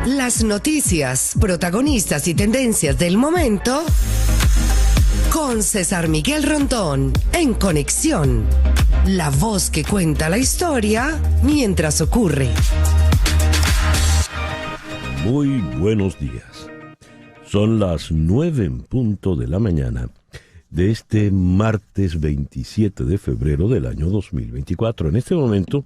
Las noticias, protagonistas y tendencias del momento con César Miguel Rondón en Conexión. La voz que cuenta la historia mientras ocurre. Muy buenos días. Son las 9 en punto de la mañana de este martes 27 de febrero del año 2024. En este momento,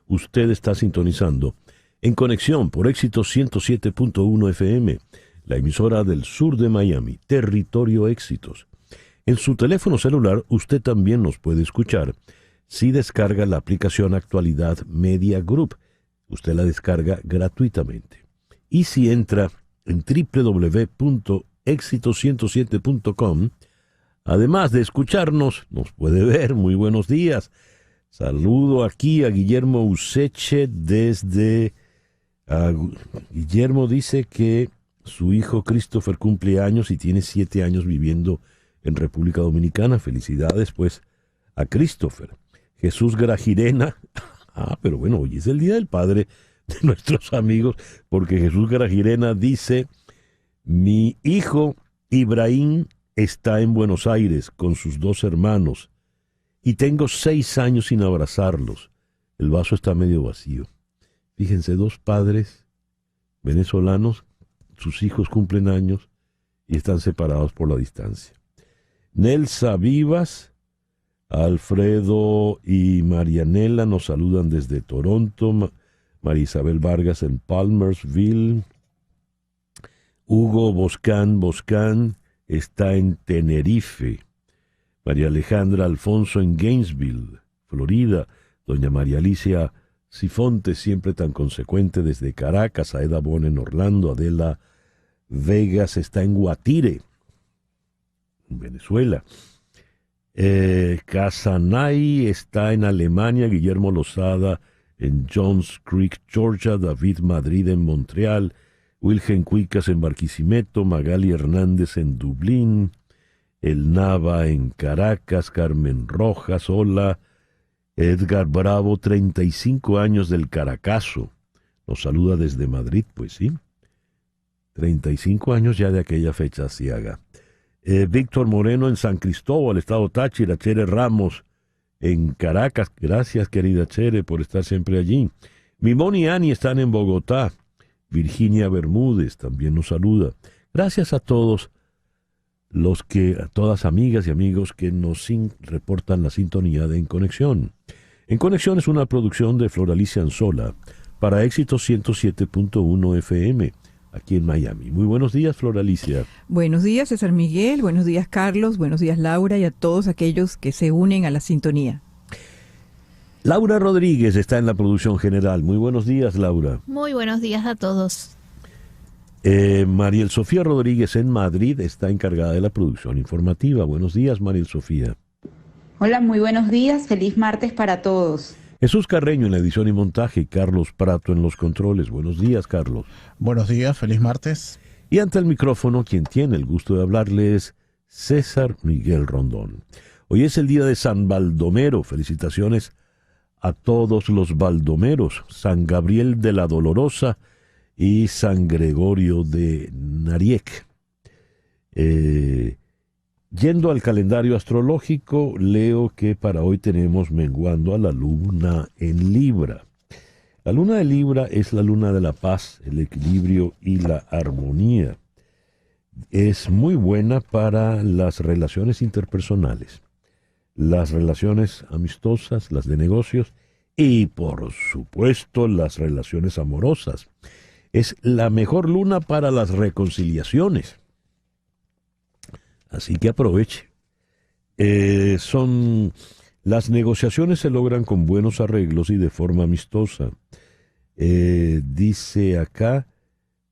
usted está sintonizando en Conexión por Éxitos 107.1 FM, la emisora del sur de Miami, Territorio Éxitos. En su teléfono celular, usted también nos puede escuchar si descarga la aplicación Actualidad Media Group. Usted la descarga gratuitamente. Y si entra en www.éxitos107.com, además de escucharnos, nos puede ver. Muy buenos días. Saludo aquí a Guillermo Useche desde... Guillermo dice que su hijo Christopher cumple años y tiene 7 años viviendo en República Dominicana. Felicidades pues a Christopher. Jesús Grajirena. Pero bueno, hoy es el Día del Padre de nuestros amigos, porque Jesús Grajirena dice: mi hijo Ibrahim está en Buenos Aires con sus 2 hermanos y tengo 6 años sin abrazarlos. El vaso está medio vacío. Fíjense, 2 padres venezolanos, sus hijos cumplen años y están separados por la distancia. Nelsa Vivas, Alfredo y Marianela nos saludan desde Toronto. María Isabel Vargas en Palmersville. Hugo Boscán está en Tenerife. María Alejandra Alfonso en Gainesville, Florida. Doña María Alicia Sifonte, siempre tan consecuente, desde Caracas. Aeda Bon en Orlando. Adela Vegas está en Guatire, en Venezuela. Casanay está en Alemania. Guillermo Lozada en Johns Creek, Georgia. David Madrid en Montreal. Wilgen Cuicas en Barquisimeto. Magali Hernández en Dublín. El Nava en Caracas. Carmen Rojas, hola. Edgar Bravo, 35 años del Caracazo. Nos saluda desde Madrid, pues sí. 35 años ya de aquella fecha ciaga. Víctor Moreno en San Cristóbal, Estado Táchira. Chere Ramos en Caracas. Gracias, querida Chere, por estar siempre allí. Mimón y Ani están en Bogotá. Virginia Bermúdez también nos saluda. Gracias a todos a todas amigas y amigos que nos reportan la sintonía de En Conexión. En Conexión es una producción de Flor Alicia Anzola para Éxitos 107.1 FM, aquí en Miami. Muy buenos días, Flor Alicia. Buenos días, César Miguel. Buenos días, Carlos. Buenos días, Laura, y a todos aquellos que se unen a la sintonía. Laura Rodríguez está en la producción general. Muy buenos días, Laura. Muy buenos días a todos. Mariel Sofía Rodríguez en Madrid está encargada de la producción informativa. Buenos días, Mariel Sofía. Hola, muy buenos días. Feliz martes para todos. Jesús Carreño en la edición y montaje y Carlos Prato en los controles. Buenos días, Carlos. Buenos días, feliz martes. Y ante el micrófono, quien tiene el gusto de hablarle es César Miguel Rondón. Hoy es el día de San Baldomero. Felicitaciones a todos los baldomeros. San Gabriel de la Dolorosa y San Gregorio de Nariec. Yendo al calendario astrológico, leo que para hoy tenemos menguando a la luna en Libra. La luna de Libra es la luna de la paz, el equilibrio y la armonía. Es muy buena para las relaciones interpersonales, las relaciones amistosas, las de negocios y, por supuesto, las relaciones amorosas. Es la mejor luna para las reconciliaciones. Así que aproveche. Las negociaciones se logran con buenos arreglos y de forma amistosa. Dice acá,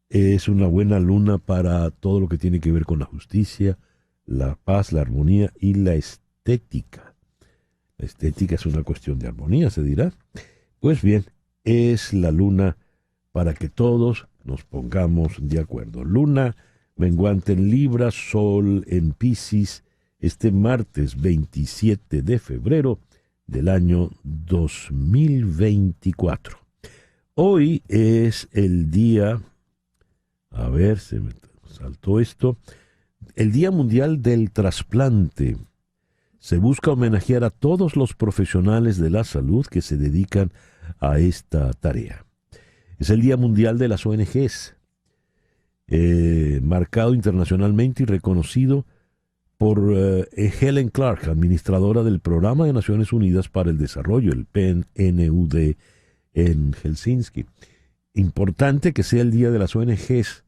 es una buena luna para todo lo que tiene que ver con la justicia, la paz, la armonía y la estética. La estética es una cuestión de armonía, se dirá. Pues bien, es la luna para que todos nos pongamos de acuerdo. Luna menguante en Libra, Sol en Piscis, este martes 27 de febrero del año 2024. Hoy es el día A ver, se me saltó esto. El Día Mundial del Trasplante. Se busca homenajear a todos los profesionales de la salud que se dedican a esta tarea. Es el Día Mundial de las ONGs, marcado internacionalmente y reconocido por Helen Clark, administradora del Programa de Naciones Unidas para el Desarrollo, el PNUD, en Helsinki. Importante que sea el Día de las ONGs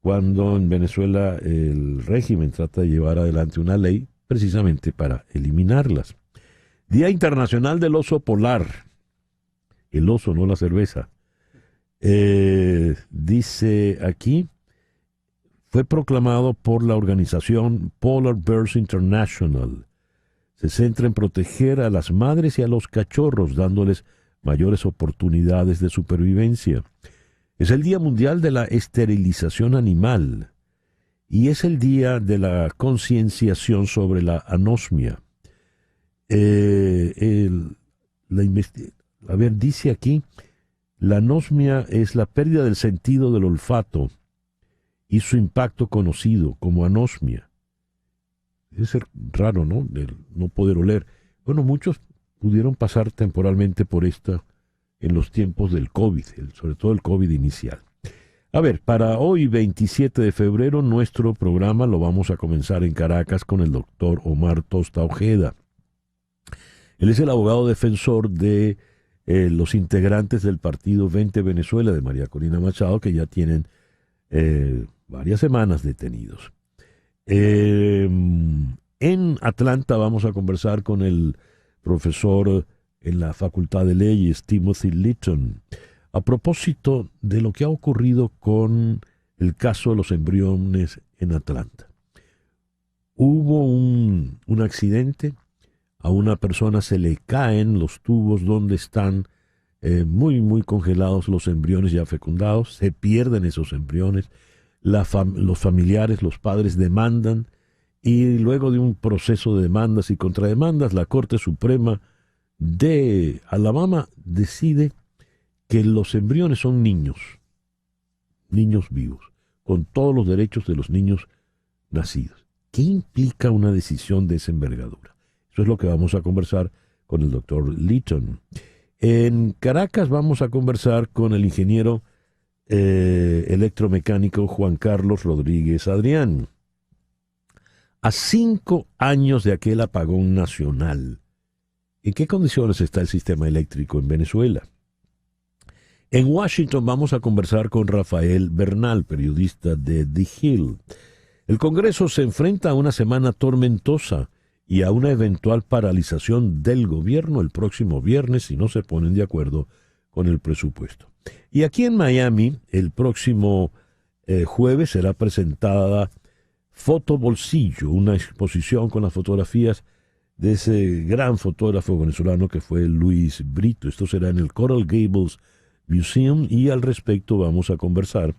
cuando en Venezuela el régimen trata de llevar adelante una ley precisamente para eliminarlas. Día Internacional del Oso Polar. El oso, no la cerveza. Dice aquí, fue proclamado por la organización Polar Bears International. Se centra en proteger a las madres y a los cachorros, dándoles mayores oportunidades de supervivencia. Es el Día Mundial de la Esterilización Animal y es el Día de la concienciación sobre la anosmia. Dice aquí, la anosmia es la pérdida del sentido del olfato y su impacto conocido como anosmia. Debe ser raro, ¿no? El no poder oler. Bueno, muchos pudieron pasar temporalmente por esta en los tiempos del COVID, sobre todo el COVID inicial. A ver, para hoy, 27 de febrero, nuestro programa lo vamos a comenzar en Caracas con el doctor Omar Tosta Ojeda. Él es el abogado defensor de los integrantes del partido 20 Venezuela de María Corina Machado, que ya tienen varias semanas detenidos. En Atlanta vamos a conversar con el profesor en la Facultad de Leyes, Timothy Litton, a propósito de lo que ha ocurrido con el caso de los embriones en Atlanta. Hubo un accidente, a una persona se le caen los tubos donde están muy congelados los embriones ya fecundados, se pierden esos embriones, los familiares, los padres demandan, y luego de un proceso de demandas y contrademandas, la Corte Suprema de Alabama decide que los embriones son niños vivos, con todos los derechos de los niños nacidos. ¿Qué implica una decisión de esa envergadura? Eso es lo que vamos a conversar con el doctor Litton. En Caracas vamos a conversar con el ingeniero electromecánico Juan Carlos Rodríguez Adrián. A 5 años de aquel apagón nacional, ¿en qué condiciones está el sistema eléctrico en Venezuela? En Washington vamos a conversar con Rafael Bernal, periodista de The Hill. El Congreso se enfrenta a una semana tormentosa y a una eventual paralización del gobierno el próximo viernes si no se ponen de acuerdo con el presupuesto. Y aquí en Miami, el próximo jueves será presentada Foto Bolsillo, una exposición con las fotografías de ese gran fotógrafo venezolano que fue Luis Brito. Esto será en el Coral Gables Museum y al respecto vamos a conversar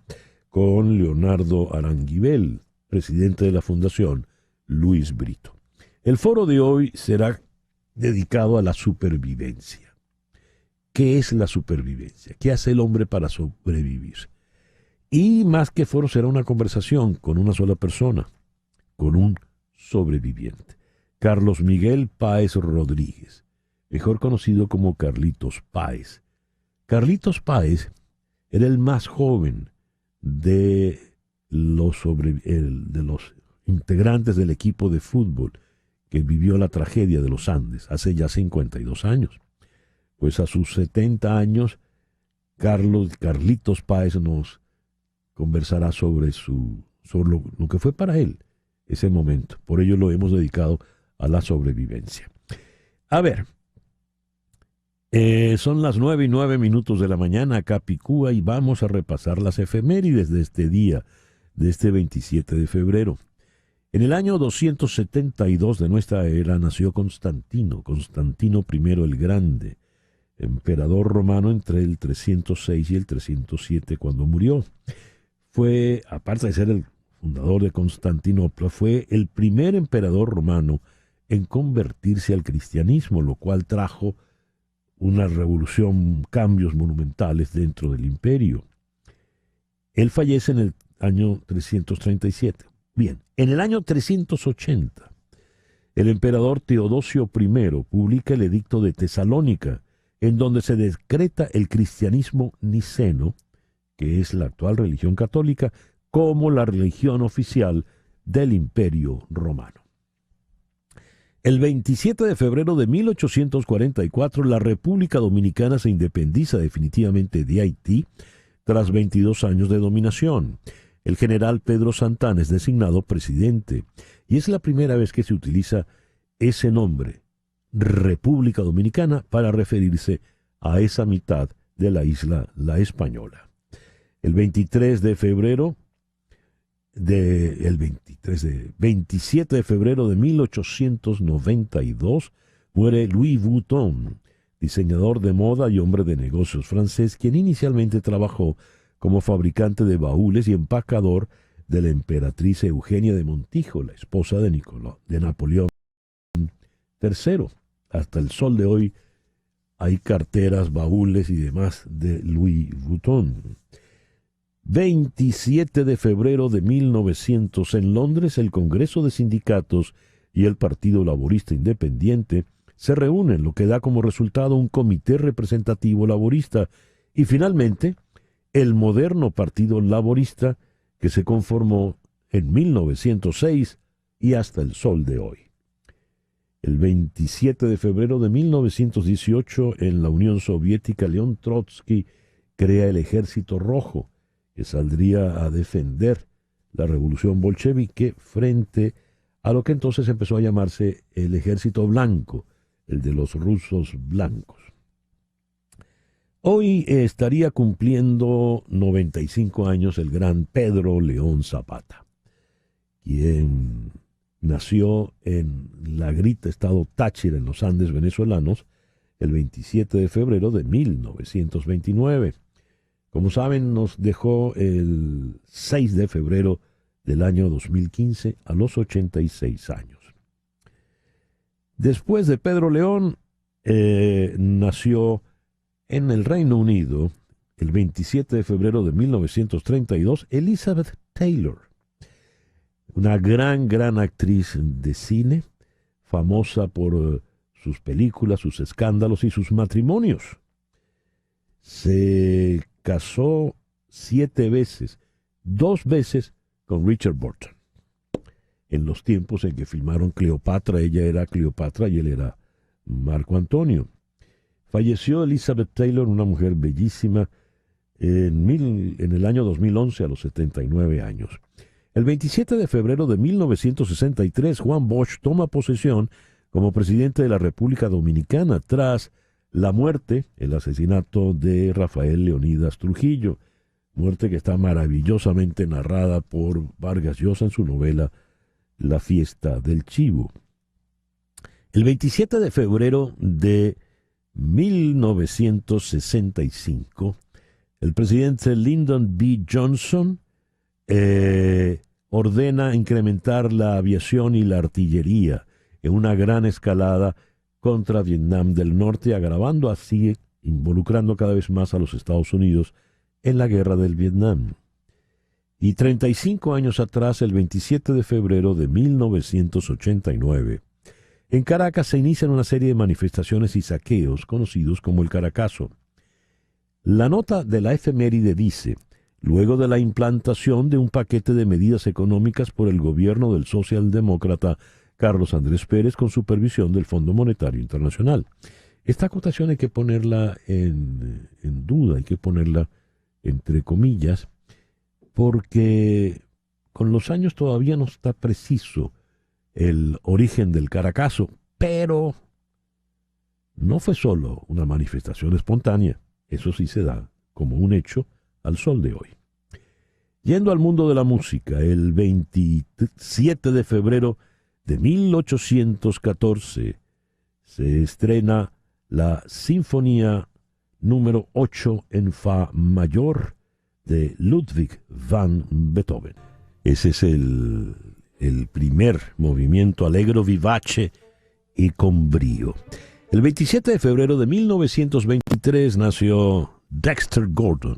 con Leonardo Aranguibel, presidente de la Fundación Luis Brito. El foro de hoy será dedicado a la supervivencia. ¿Qué es la supervivencia? ¿Qué hace el hombre para sobrevivir? Y más que foro será una conversación con una sola persona, con un sobreviviente. Carlos Miguel Páez Rodríguez, mejor conocido como Carlitos Páez. Carlitos Páez era el más joven de los integrantes del equipo de fútbol que vivió la tragedia de los Andes hace ya 52 años. Pues a sus 70 años, Carlitos Páez nos conversará sobre lo que fue para él ese momento. Por ello lo hemos dedicado a la sobrevivencia. A ver, son las 9:09 de la mañana acá Picúa y vamos a repasar las efemérides de este día, de este 27 de febrero. En el año 272 de nuestra era nació Constantino I el Grande, emperador romano entre el 306 y el 307 cuando murió. Fue, aparte de ser el fundador de Constantinopla, fue el primer emperador romano en convertirse al cristianismo, lo cual trajo una revolución, cambios monumentales dentro del imperio. Él fallece en el año 337. Bien, en el año 380, el emperador Teodosio I publica el Edicto de Tesalónica, en donde se decreta el cristianismo niceno, que es la actual religión católica, como la religión oficial del Imperio Romano. El 27 de febrero de 1844, la República Dominicana se independiza definitivamente de Haití tras 22 años de dominación. El general Pedro Santana es designado presidente y es la primera vez que se utiliza ese nombre, República Dominicana, para referirse a esa mitad de la isla, la española. El 27 de febrero de 1892 muere Louis Vuitton, diseñador de moda y hombre de negocios francés, quien inicialmente trabajó como fabricante de baúles y empacador de la emperatriz Eugenia de Montijo, la esposa de Napoleón III. Hasta el sol de hoy hay carteras, baúles y demás de Louis Vuitton. 27 de febrero de 1900, en Londres, el Congreso de Sindicatos y el Partido Laborista Independiente se reúnen, lo que da como resultado un comité representativo laborista y finalmente el moderno Partido Laborista, que se conformó en 1906 y hasta el sol de hoy. El 27 de febrero de 1918, en la Unión Soviética, León Trotsky crea el Ejército Rojo, que saldría a defender la revolución bolchevique frente a lo que entonces empezó a llamarse el Ejército Blanco, el de los rusos blancos. Hoy estaría cumpliendo 95 años el gran Pedro León Zapata, quien nació en La Grita, estado Táchira, en los Andes venezolanos, el 27 de febrero de 1929. Como saben, nos dejó el 6 de febrero del año 2015 a los 86 años. Después de Pedro León, nació en el Reino Unido, el 27 de febrero de 1932, Elizabeth Taylor, una gran actriz de cine, famosa por sus películas, sus escándalos y sus matrimonios. Se casó 7 veces, 2 veces con Richard Burton. En los tiempos en que filmaron Cleopatra, ella era Cleopatra y él era Marco Antonio. Falleció Elizabeth Taylor, una mujer bellísima, en el año 2011 a los 79 años. El 27 de febrero de 1963, Juan Bosch toma posesión como presidente de la República Dominicana tras la muerte, el asesinato de Rafael Leonidas Trujillo, muerte que está maravillosamente narrada por Vargas Llosa en su novela La Fiesta del Chivo. El 27 de febrero de 1965, el presidente Lyndon B. Johnson ordena incrementar la aviación y la artillería en una gran escalada contra Vietnam del Norte, agravando así, involucrando cada vez más a los Estados Unidos en la guerra del Vietnam. Y 35 años atrás, el 27 de febrero de 1989, en Caracas se inician una serie de manifestaciones y saqueos conocidos como el Caracazo. La nota de la efeméride dice: luego de la implantación de un paquete de medidas económicas por el gobierno del socialdemócrata Carlos Andrés Pérez con supervisión del Fondo Monetario Internacional. Esta acotación hay que ponerla en duda, hay que ponerla entre comillas, porque con los años todavía no está preciso el origen del Caracazo, pero no fue solo una manifestación espontánea, eso sí se da como un hecho al sol de hoy. Yendo al mundo de la música, el 27 de febrero de 1814 se estrena la Sinfonía número 8 en Fa mayor de Ludwig van Beethoven. Ese es el primer movimiento allegro vivace y con brío. El 27 de febrero de 1923 nació Dexter Gordon.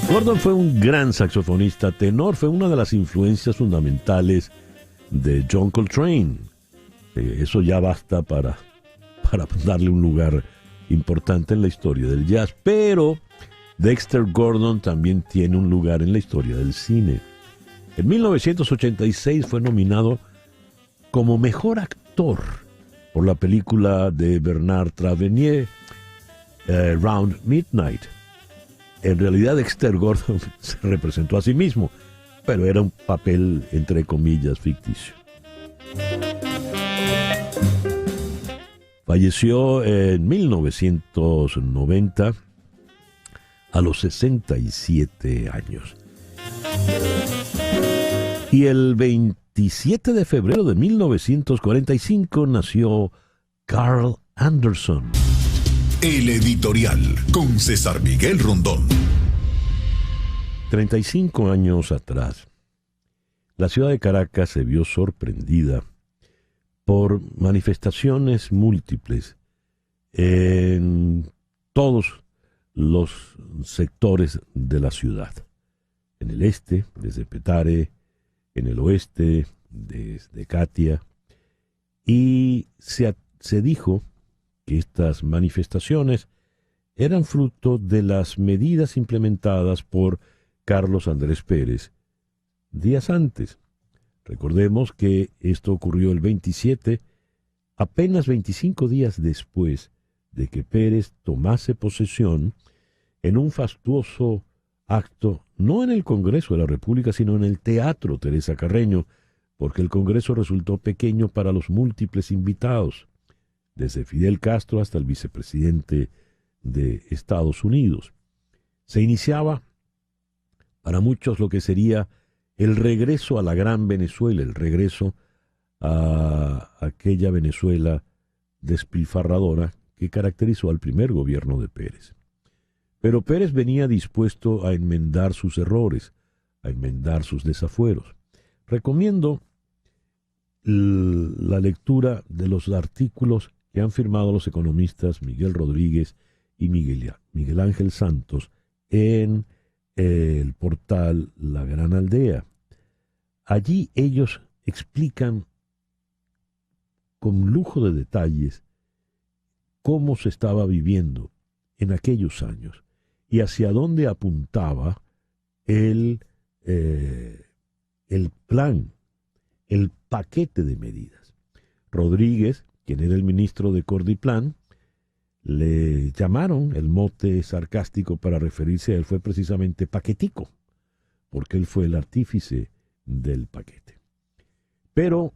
Gordon fue un gran saxofonista tenor, fue una de las influencias fundamentales de John Coltrane. Eso ya basta para darle un lugar importante en la historia del jazz, pero Dexter Gordon también tiene un lugar en la historia del cine. En 1986 fue nominado como mejor actor por la película de Bernard Tavernier, Round Midnight. En realidad Dexter Gordon se representó a sí mismo, pero era un papel, entre comillas, ficticio. Falleció en 1990 a los 67 años. Y el 27 de febrero de 1945 nació Carl Anderson. El editorial con César Miguel Rondón. 35 años atrás, la ciudad de Caracas se vio sorprendida por manifestaciones múltiples en todos los sectores de la ciudad. En el este, desde Petare, en el oeste, desde Catia, y se dijo que estas manifestaciones eran fruto de las medidas implementadas por Carlos Andrés Pérez días antes. Recordemos que esto ocurrió el 27, apenas 25 días después de que Pérez tomase posesión en un fastuoso acto, no en el Congreso de la República, sino en el Teatro Teresa Carreño, porque el Congreso resultó pequeño para los múltiples invitados, desde Fidel Castro hasta el vicepresidente de Estados Unidos. Se iniciaba para muchos lo que sería el regreso a la gran Venezuela, el regreso a aquella Venezuela despilfarradora que caracterizó al primer gobierno de Pérez. Pero Pérez venía dispuesto a enmendar sus errores, a enmendar sus desafueros. Recomiendo la lectura de los artículos que han firmado los economistas Miguel Rodríguez y Miguel Ángel Santos en el portal La Gran Aldea. Allí ellos explican con lujo de detalles cómo se estaba viviendo en aquellos años y hacia dónde apuntaba el plan, el paquete de medidas. Rodríguez, quien era el ministro de Cordiplan, le llamaron, el mote sarcástico para referirse a él fue precisamente paquetico, porque él fue el artífice del paquete. Pero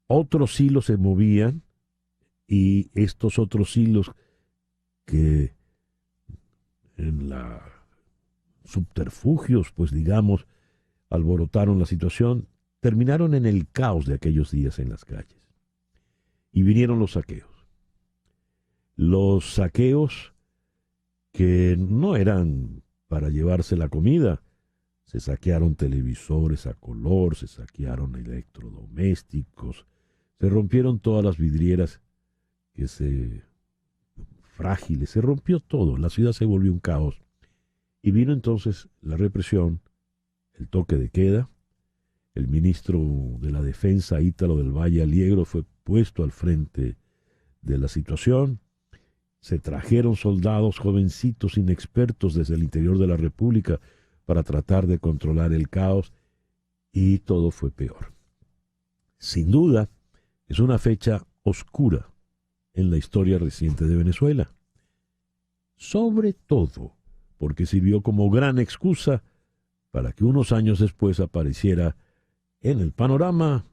otros hilos se movían, y estos otros hilos que en la subterfugios, pues digamos, alborotaron la situación, terminaron en el caos de aquellos días en las calles. Y vinieron los saqueos. Los saqueos que no eran para llevarse la comida. Se saquearon televisores a color, se saquearon electrodomésticos, se rompieron todas las vidrieras frágiles, se rompió todo, la ciudad se volvió un caos. Y vino entonces la represión, el toque de queda. El ministro de la Defensa, Ítalo del Valle Aliegro, fue puesto al frente de la situación. Se trajeron soldados jovencitos inexpertos desde el interior de la República para tratar de controlar el caos, y todo fue peor. Sin duda, es una fecha oscura en la historia reciente de Venezuela. Sobre todo porque sirvió como gran excusa para que unos años después apareciera en el panorama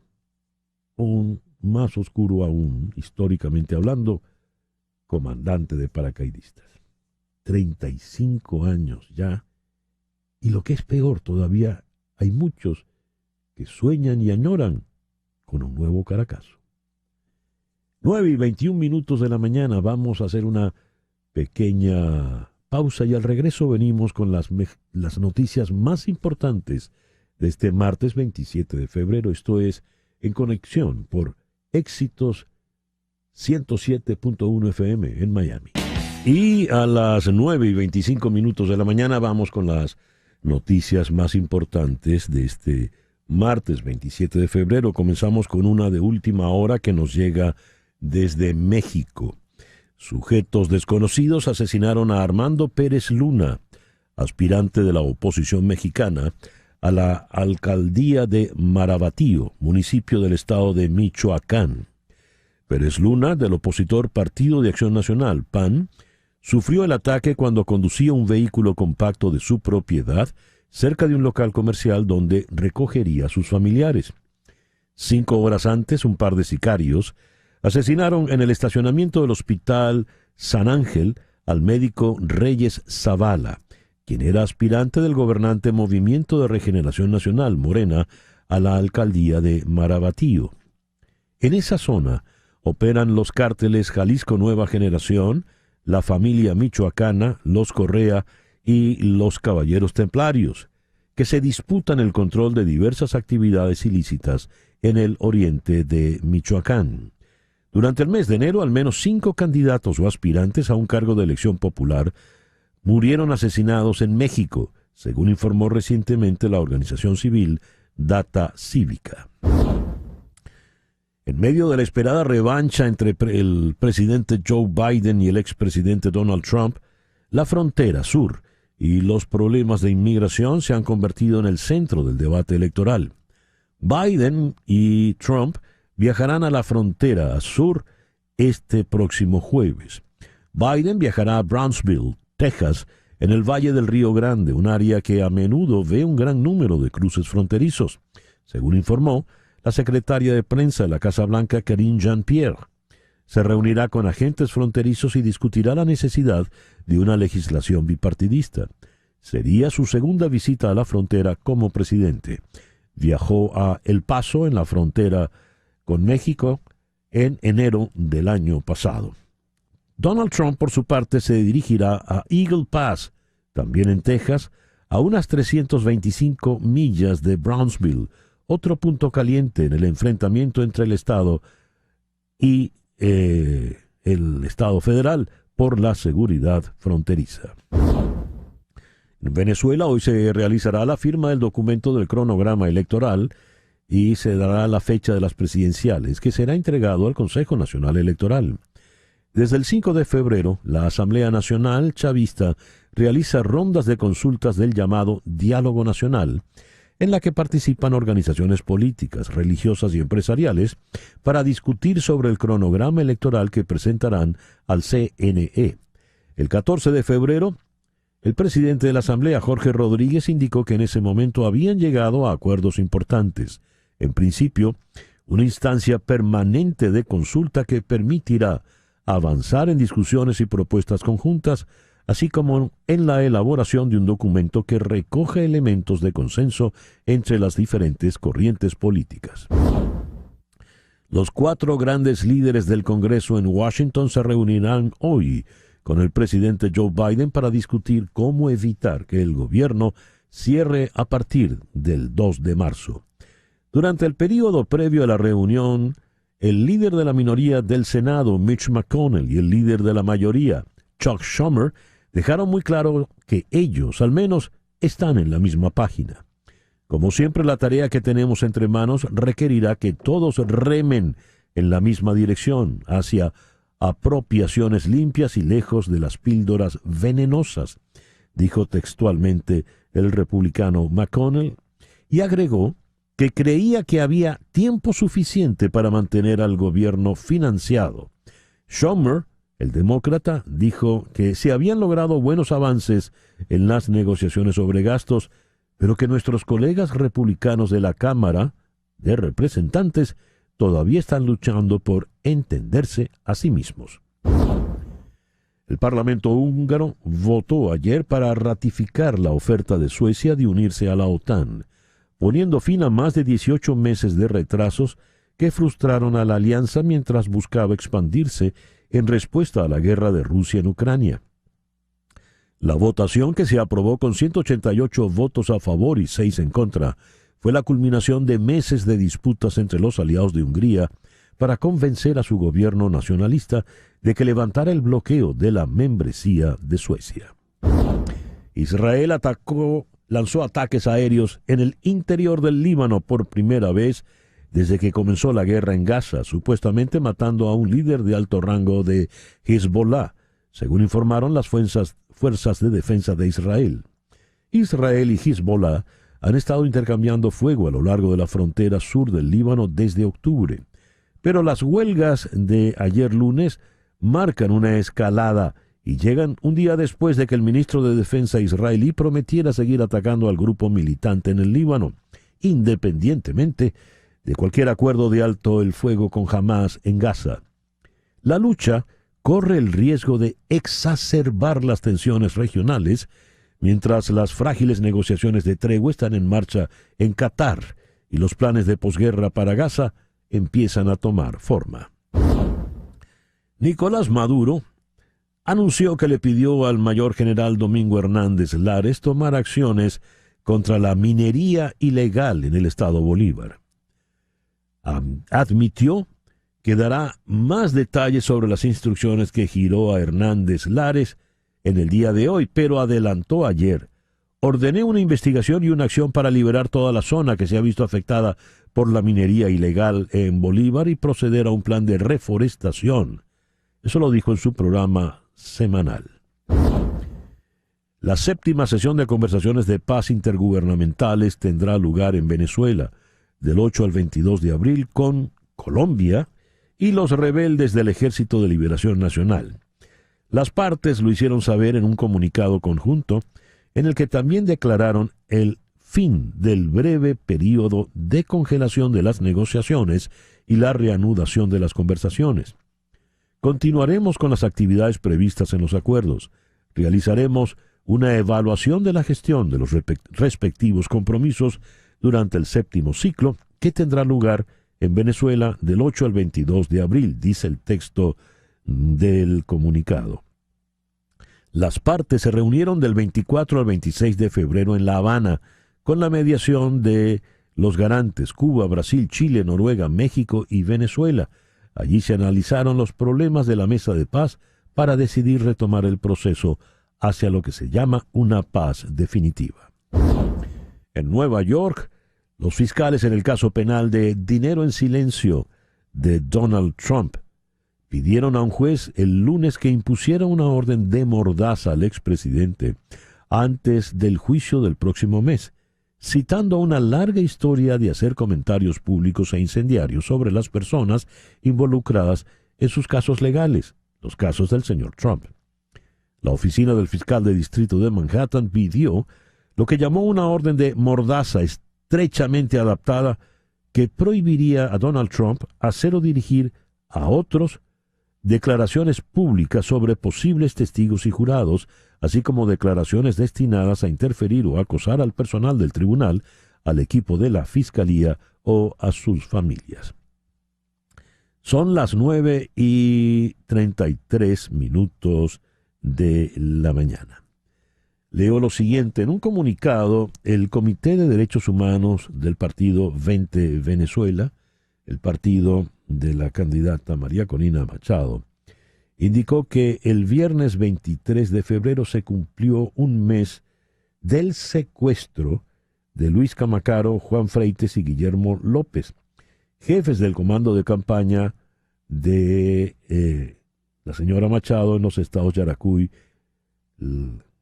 un más oscuro aún, históricamente hablando, comandante de paracaidistas. 35 años ya, y lo que es peor, todavía hay muchos que sueñan y añoran con un nuevo Caracazo. 9:21 de la mañana, vamos a hacer una pequeña pausa y al regreso venimos con las noticias más importantes de este martes 27 de febrero. Esto es En Conexión por Éxitos 107.1 FM en Miami. Y a las 9:25 de la mañana vamos con las noticias más importantes de este martes 27 de febrero. Comenzamos con una de última hora que nos llega desde México. Sujetos desconocidos asesinaron a Armando Pérez Luna, aspirante de la oposición mexicana a la alcaldía de Marabatío, municipio del estado de Michoacán. Pérez Luna, del opositor Partido de Acción Nacional, PAN, sufrió el ataque cuando conducía un vehículo compacto de su propiedad cerca de un local comercial donde recogería a sus familiares. 5 horas antes, un par de sicarios asesinaron en el estacionamiento del Hospital San Ángel al médico Reyes Zavala, quien era aspirante del gobernante Movimiento de Regeneración Nacional, Morena, a la alcaldía de Marabatío. En esa zona operan los cárteles Jalisco Nueva Generación, la familia michoacana, los Correa y los Caballeros Templarios, que se disputan el control de diversas actividades ilícitas en el oriente de Michoacán. Durante el mes de enero, al menos 5 candidatos o aspirantes a un cargo de elección popular murieron asesinados en México, según informó recientemente la organización civil Data Cívica. En medio de la esperada revancha entre el presidente Joe Biden y el expresidente Donald Trump, la frontera sur y los problemas de inmigración se han convertido en el centro del debate electoral. Biden y Trump viajarán a la frontera sur este próximo jueves. Biden viajará a Brownsville, Texas, en el Valle del Río Grande, un área que a menudo ve un gran número de cruces fronterizos, según informó la secretaria de prensa de la Casa Blanca, Karine Jean-Pierre. Se reunirá con agentes fronterizos y discutirá la necesidad de una legislación bipartidista. Sería su segunda visita a la frontera como presidente. Viajó a El Paso, en la frontera con México, en enero del año pasado. Donald Trump, por su parte, se dirigirá a Eagle Pass, también en Texas, a unas 325 millas de Brownsville, otro punto caliente en el enfrentamiento entre el Estado y el Estado federal por la seguridad fronteriza. En Venezuela hoy se realizará la firma del documento del cronograma electoral y se dará la fecha de las presidenciales, que será entregado al Consejo Nacional Electoral. Desde el 5 de febrero, la Asamblea Nacional Chavista realiza rondas de consultas del llamado Diálogo Nacional, en la que participan organizaciones políticas, religiosas y empresariales para discutir sobre el cronograma electoral que presentarán al CNE. El 14 de febrero, el presidente de la Asamblea, Jorge Rodríguez, indicó que en ese momento habían llegado a acuerdos importantes. En principio, una instancia permanente de consulta que permitirá avanzar en discusiones y propuestas conjuntas, así como en la elaboración de un documento que recoge elementos de consenso entre las diferentes corrientes políticas. Los 4 grandes líderes del Congreso en Washington se reunirán hoy con el presidente Joe Biden para discutir cómo evitar que el gobierno cierre a partir del 2 de marzo. Durante el período previo a la reunión, el líder de la minoría del Senado, Mitch McConnell, y el líder de la mayoría, Chuck Schumer, dejaron muy claro que ellos, al menos, están en la misma página. Como siempre, la tarea que tenemos entre manos requerirá que todos remen en la misma dirección, hacia apropiaciones limpias y lejos de las píldoras venenosas, dijo textualmente el republicano McConnell, y agregó que creía que había tiempo suficiente para mantener al gobierno financiado. Schumer, el demócrata, dijo que se habían logrado buenos avances en las negociaciones sobre gastos, pero que nuestros colegas republicanos de la Cámara de Representantes todavía están luchando por entenderse a sí mismos. El Parlamento húngaro votó ayer para ratificar la oferta de Suecia de unirse a la OTAN, poniendo fin a más de 18 meses de retrasos que frustraron a la alianza mientras buscaba expandirse en respuesta a la guerra de Rusia en Ucrania. La votación, que se aprobó con 188 votos a favor y 6 en contra, fue la culminación de meses de disputas entre los aliados de Hungría para convencer a su gobierno nacionalista de que levantara el bloqueo de la membresía de Suecia. Israel lanzó ataques aéreos en el interior del Líbano por primera vez desde que comenzó la guerra en Gaza, supuestamente matando a un líder de alto rango de Hezbollah, según informaron las fuerzas de defensa de Israel. Israel y Hezbollah han estado intercambiando fuego a lo largo de la frontera sur del Líbano desde octubre, pero las huelgas de ayer lunes marcan una escalada y llegan un día después de que el ministro de Defensa israelí prometiera seguir atacando al grupo militante en el Líbano, independientemente de cualquier acuerdo de alto el fuego con Hamás en Gaza. La lucha corre el riesgo de exacerbar las tensiones regionales, mientras las frágiles negociaciones de tregua están en marcha en Qatar y los planes de posguerra para Gaza empiezan a tomar forma. Nicolás Maduro anunció que le pidió al mayor general Domingo Hernández Lares tomar acciones contra la minería ilegal en el estado Bolívar. Admitió que dará más detalles sobre las instrucciones que giró a Hernández Lares en el día de hoy, pero adelantó ayer: ordené una investigación y una acción para liberar toda la zona que se ha visto afectada por la minería ilegal en Bolívar y proceder a un plan de reforestación. Eso lo dijo en su programa semanal. La 7ª sesión de conversaciones de paz intergubernamentales tendrá lugar en Venezuela del 8 al 22 de abril con Colombia y los rebeldes del Ejército de Liberación Nacional. Las partes lo hicieron saber en un comunicado conjunto en el que también declararon el fin del breve periodo de congelación de las negociaciones y la reanudación de las conversaciones. Continuaremos con las actividades previstas en los acuerdos. Realizaremos una evaluación de la gestión de los respectivos compromisos durante el 7º ciclo, que tendrá lugar en Venezuela del 8 al 22 de abril, dice el texto del comunicado. Las partes se reunieron del 24 al 26 de febrero en La Habana, con la mediación de los garantes Cuba, Brasil, Chile, Noruega, México y Venezuela. Allí se analizaron los problemas de la mesa de paz para decidir retomar el proceso hacia lo que se llama una paz definitiva. En Nueva York, los fiscales en el caso penal de dinero en silencio de Donald Trump pidieron a un juez el lunes que impusiera una orden de mordaza al expresidente antes del juicio del próximo mes, citando una larga historia de hacer comentarios públicos e incendiarios sobre las personas involucradas en sus casos legales, los casos del señor Trump. La oficina del fiscal de distrito de Manhattan pidió lo que llamó una orden de mordaza estrechamente adaptada que prohibiría a Donald Trump hacer o dirigir a otros declaraciones públicas sobre posibles testigos y jurados, así como declaraciones destinadas a interferir o acosar al personal del tribunal, al equipo de la fiscalía o a sus familias. Son las 9:33 de la mañana. Leo lo siguiente. En un comunicado, el Comité de Derechos Humanos del partido 20 Venezuela, el partido de la candidata María Corina Machado, indicó que el viernes 23 de febrero se cumplió un mes del secuestro de Luis Camacaro, Juan Freites y Guillermo López, jefes del comando de campaña de la señora Machado en los estados Yaracuy,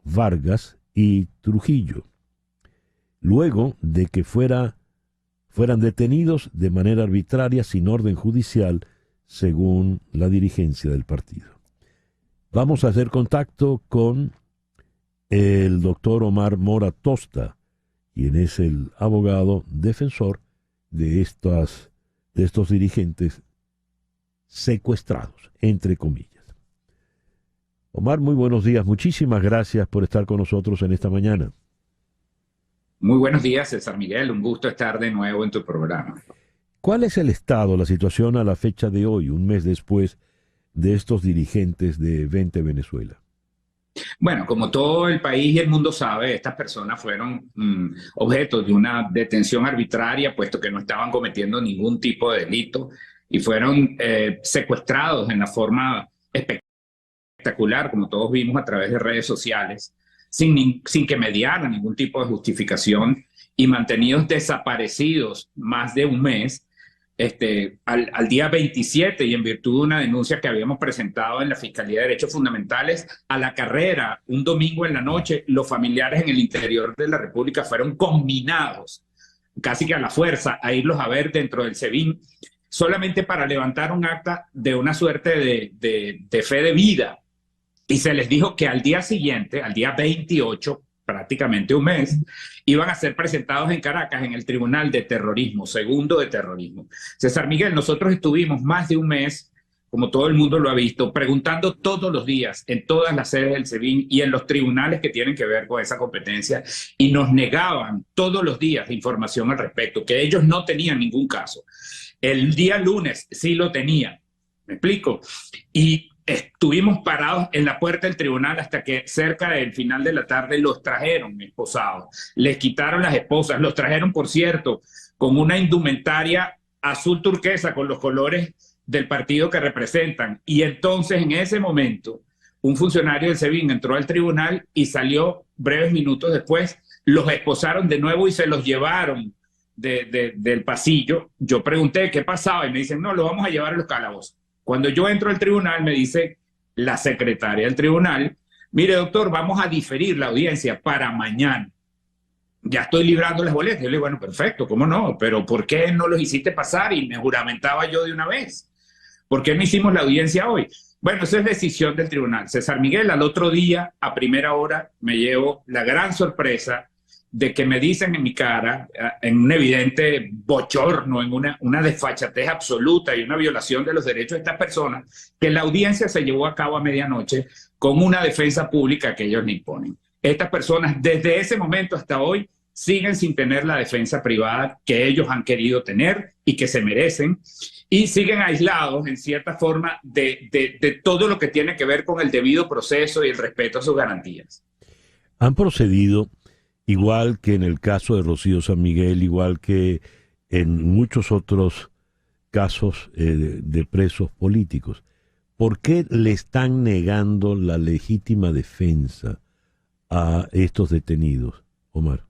Vargas y Trujillo, luego de que fueran detenidos de manera arbitraria sin orden judicial, según la dirigencia del partido. Vamos a hacer contacto con el doctor Omar Mora Tosta, quien es el abogado defensor de estos dirigentes secuestrados, entre comillas. Omar, muy buenos días. Muchísimas gracias por estar con nosotros en esta mañana. Muy buenos días, César Miguel. Un gusto estar de nuevo en tu programa. ¿Cuál es el estado, la situación a la fecha de hoy, un mes después de estos dirigentes de 20 Venezuela? Bueno, como todo el país y el mundo sabe, estas personas fueron objeto de una detención arbitraria, puesto que no estaban cometiendo ningún tipo de delito. y fueron secuestrados en la forma espectacular, como todos vimos a través de redes sociales, sin que mediaran ningún tipo de justificación y mantenidos desaparecidos más de un mes. Al día 27, y en virtud de una denuncia que habíamos presentado en la Fiscalía de Derechos Fundamentales, a la carrera, un domingo en la noche, los familiares en el interior de la República fueron conminados, casi que a la fuerza, a irlos a ver dentro del SEBIN, solamente para levantar un acta de una suerte de fe de vida. Y se les dijo que al día siguiente, al día 28, prácticamente un mes, iban a ser presentados en Caracas en el Tribunal de Terrorismo, segundo de terrorismo. César Miguel, nosotros estuvimos más de un mes, como todo el mundo lo ha visto, preguntando todos los días en todas las sedes del SEBIN y en los tribunales que tienen que ver con esa competencia, y nos negaban todos los días información al respecto, que ellos no tenían ningún caso. El día lunes sí lo tenían, ¿me explico? Y estuvimos parados en la puerta del tribunal hasta que cerca del final de la tarde los trajeron esposados. Les quitaron las esposas, los trajeron, por cierto, con una indumentaria azul turquesa con los colores del partido que representan. Y entonces, en ese momento, un funcionario del SEBIN entró al tribunal y salió breves minutos después. Los esposaron de nuevo y se los llevaron del pasillo. Yo pregunté qué pasaba y me dicen, no, lo vamos a llevar a los calabozos. Cuando yo entro al tribunal, me dice la secretaria del tribunal, mire, doctor, vamos a diferir la audiencia para mañana. Ya estoy librando las boletas. Yo le digo, bueno, perfecto, ¿cómo no? Pero ¿por qué no los hiciste pasar? Y me juramentaba yo de una vez. ¿Por qué no hicimos la audiencia hoy? Bueno, esa es decisión del tribunal. César Miguel, al otro día, a primera hora, me llevo la gran sorpresa de que me dicen en mi cara, en un evidente bochorno, en una desfachatez absoluta y una violación de los derechos de estas personas, que la audiencia se llevó a cabo a medianoche con una defensa pública que ellos le imponen. Estas personas, desde ese momento hasta hoy, siguen sin tener la defensa privada que ellos han querido tener y que se merecen, y siguen aislados, en cierta forma, de todo lo que tiene que ver con el debido proceso y el respeto a sus garantías. Han procedido igual que en el caso de Rocío San Miguel, igual que en muchos otros casos de presos políticos. ¿Por qué le están negando la legítima defensa a estos detenidos, Omar?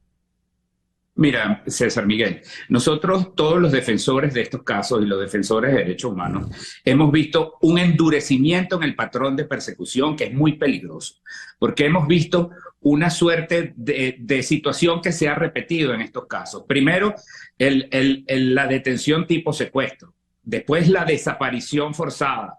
Mira, César Miguel, nosotros, todos los defensores de estos casos y los defensores de derechos humanos, hemos visto un endurecimiento en el patrón de persecución que es muy peligroso, porque hemos visto una suerte de situación que se ha repetido en estos casos. Primero, la detención tipo secuestro, después la desaparición forzada,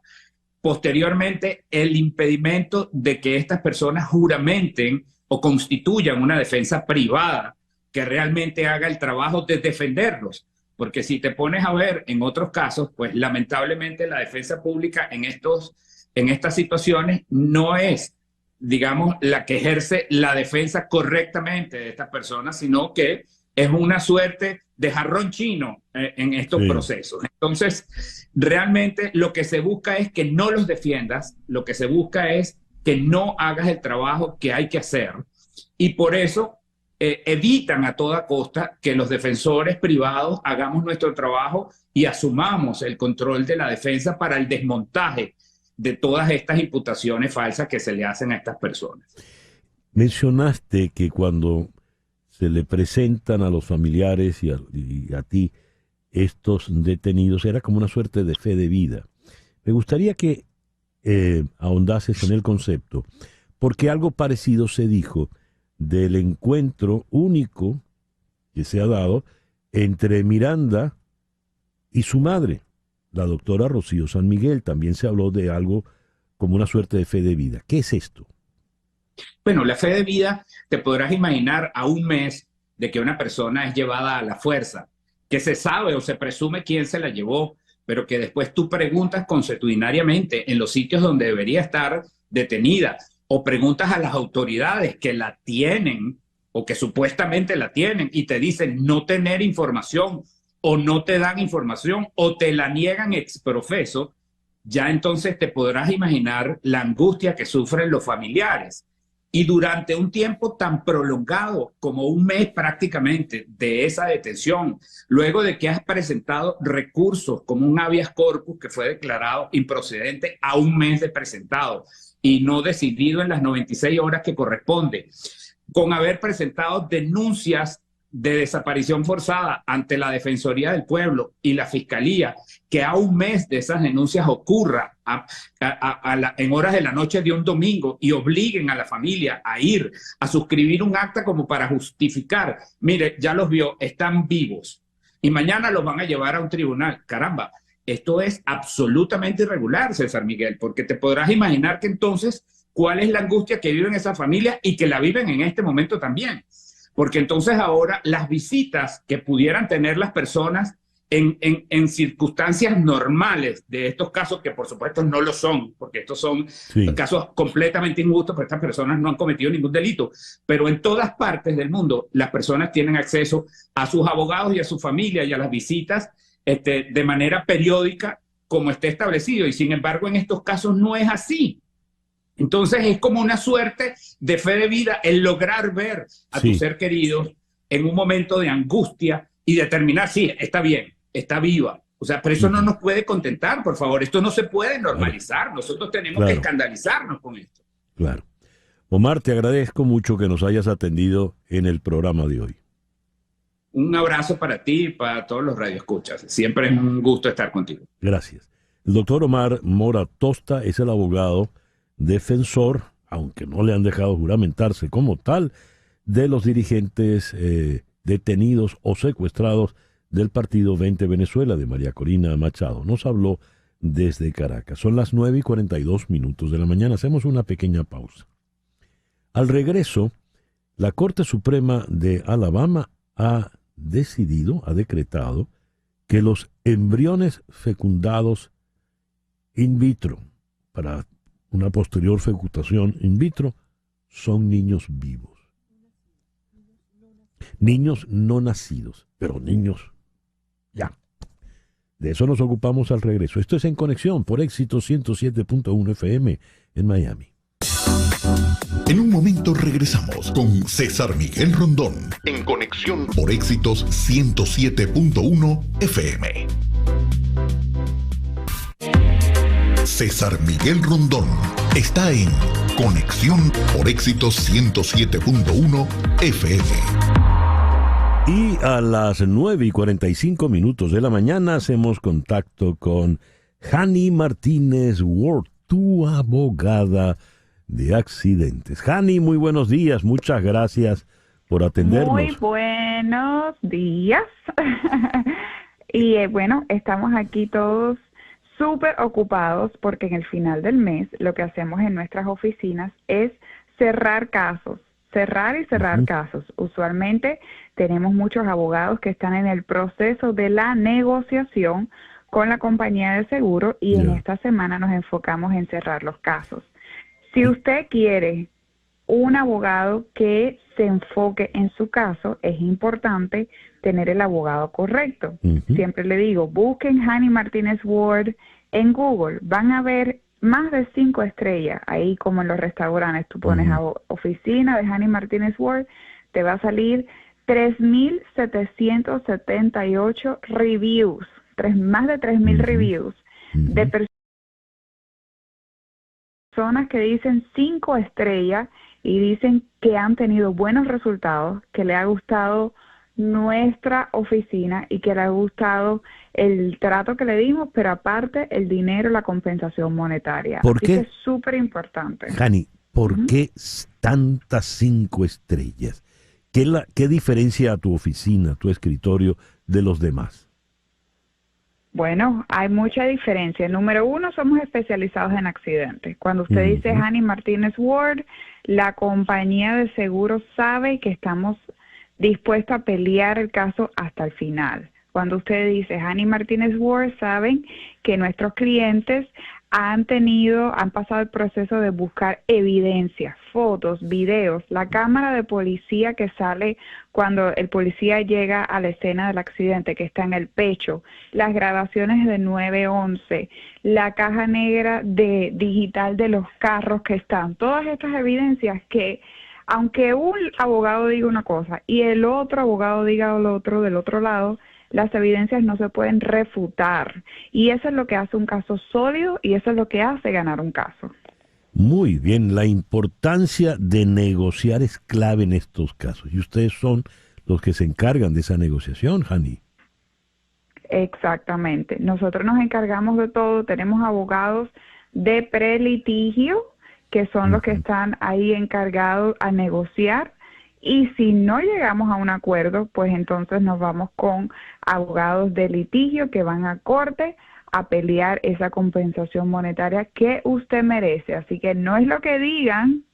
posteriormente el impedimento de que estas personas juramenten o constituyan una defensa privada que realmente haga el trabajo de defenderlos. Porque si te pones a ver en otros casos, pues lamentablemente la defensa pública en estas situaciones no es, digamos, la que ejerce la defensa correctamente de estas personas, sino que es una suerte de jarrón chino en estos procesos. Entonces, realmente lo que se busca es que no los defiendas, lo que se busca es que no hagas el trabajo que hay que hacer. Y por eso evitan a toda costa que los defensores privados hagamos nuestro trabajo y asumamos el control de la defensa para el desmontaje de todas estas imputaciones falsas que se le hacen a estas personas. Mencionaste que cuando se le presentan a los familiares y a ti estos detenidos, era como una suerte de fe de vida. Me gustaría que ahondases en el concepto, porque algo parecido se dijo del encuentro único que se ha dado entre Miranda y su madre, la doctora Rocío San Miguel. También se habló de algo como una suerte de fe de vida. ¿Qué es esto? Bueno, la fe de vida, te podrás imaginar a un mes de que una persona es llevada a la fuerza, que se sabe o se presume quién se la llevó, pero que después tú preguntas consuetudinariamente en los sitios donde debería estar detenida, o preguntas a las autoridades que la tienen o que supuestamente la tienen y te dicen no tener información o no te dan información o te la niegan ex profeso, ya entonces te podrás imaginar la angustia que sufren los familiares. Y durante un tiempo tan prolongado como un mes prácticamente de esa detención, luego de que has presentado recursos como un habeas corpus que fue declarado improcedente a un mes de presentado y no decidido en las 96 horas que corresponde, con haber presentado denuncias de desaparición forzada ante la Defensoría del Pueblo y la Fiscalía, que a un mes de esas denuncias ocurra en horas de la noche de un domingo y obliguen a la familia a ir a suscribir un acta como para justificar, mire, ya los vio, están vivos y mañana los van a llevar a un tribunal. Caramba, esto es absolutamente irregular, César Miguel, porque te podrás imaginar que entonces cuál es la angustia que viven esas familias y que la viven en este momento también. Porque entonces ahora las visitas que pudieran tener las personas en circunstancias normales de estos casos, que por supuesto no lo son, porque estos son casos completamente injustos, porque estas personas no han cometido ningún delito, pero en todas partes del mundo las personas tienen acceso a sus abogados y a su familia y a las visitas de manera periódica como esté establecido, y sin embargo en estos casos no es así. Entonces es como una suerte de fe de vida el lograr ver a tu ser querido en un momento de angustia y determinar, sí, está bien, está viva. O sea, pero eso no nos puede contentar, por favor. Esto no se puede normalizar. Nosotros tenemos que escandalizarnos con esto. Claro. Omar, te agradezco mucho que nos hayas atendido en el programa de hoy. Un abrazo para ti y para todos los radioescuchas. Siempre es un gusto estar contigo. Gracias. El doctor Omar Mora Tosta es el abogado defensor, aunque no le han dejado juramentarse como tal, de los dirigentes detenidos o secuestrados del partido 20 Venezuela de María Corina Machado. Nos habló desde Caracas. Son las 9:42 de la mañana. Hacemos una pequeña pausa. Al regreso, la Corte Suprema de Alabama ha decretado que los embriones fecundados in vitro para una posterior fecundación in vitro son niños vivos. Niños no nacidos, pero niños ya. De eso nos ocupamos al regreso. Esto es En Conexión por Éxitos 107.1 FM en Miami. En un momento regresamos con César Miguel Rondón. En Conexión por Éxitos 107.1 FM. César Miguel Rondón está en Conexión por Éxitos 107.1 FM. Y a las 9:45 de la mañana hacemos contacto con Hani Martínez Ward, tu abogada de accidentes. Hani, muy buenos días, muchas gracias por atendernos. Muy buenos días. Y bueno, estamos aquí todos súper ocupados porque en el final del mes lo que hacemos en nuestras oficinas es cerrar casos, cerrar y cerrar casos. Usualmente tenemos muchos abogados que están en el proceso de la negociación con la compañía de seguro y en esta semana nos enfocamos en cerrar los casos. Si usted quiere un abogado que se enfoque en su caso, es importante tener el abogado correcto. Siempre le digo, busquen Hani Martínez Ward en Google. Van a ver más de 5 estrellas. Ahí como en los restaurantes, tú pones oficina de Hani Martínez Ward, te va a salir 3,778 reviews, más de 3,000 reviews de personas que dicen 5 estrellas y dicen que han tenido buenos resultados, que le ha gustado nuestra oficina y que le ha gustado el trato que le dimos, pero aparte el dinero, la compensación monetaria. ¿Por qué? Es súper importante. Hani, ¿por qué tantas 5 estrellas? ¿Qué diferencia a tu oficina, a tu escritorio de los demás? Bueno, hay mucha diferencia. Número 1, somos especializados en accidentes. Cuando usted dice Hani Martínez Ward, la compañía de seguros sabe que estamos dispuestos a pelear el caso hasta el final. Cuando usted dice Hani Martínez Ward, saben que nuestros clientes han pasado el proceso de buscar evidencias, fotos, videos, la cámara de policía que sale cuando el policía llega a la escena del accidente, que está en el pecho, las grabaciones de 911, la caja negra digital de los carros que están, todas estas evidencias que, aunque un abogado diga una cosa y el otro abogado diga lo otro del otro lado, las evidencias no se pueden refutar, y eso es lo que hace un caso sólido y eso es lo que hace ganar un caso. Muy bien, la importancia de negociar es clave en estos casos, y ustedes son los que se encargan de esa negociación, Hani. Exactamente, nosotros nos encargamos de todo, tenemos abogados de prelitigio que son los que están ahí encargados a negociar. Y si no llegamos a un acuerdo, pues entonces nos vamos con abogados de litigio que van a corte a pelear esa compensación monetaria que usted merece. Así que no es lo que digan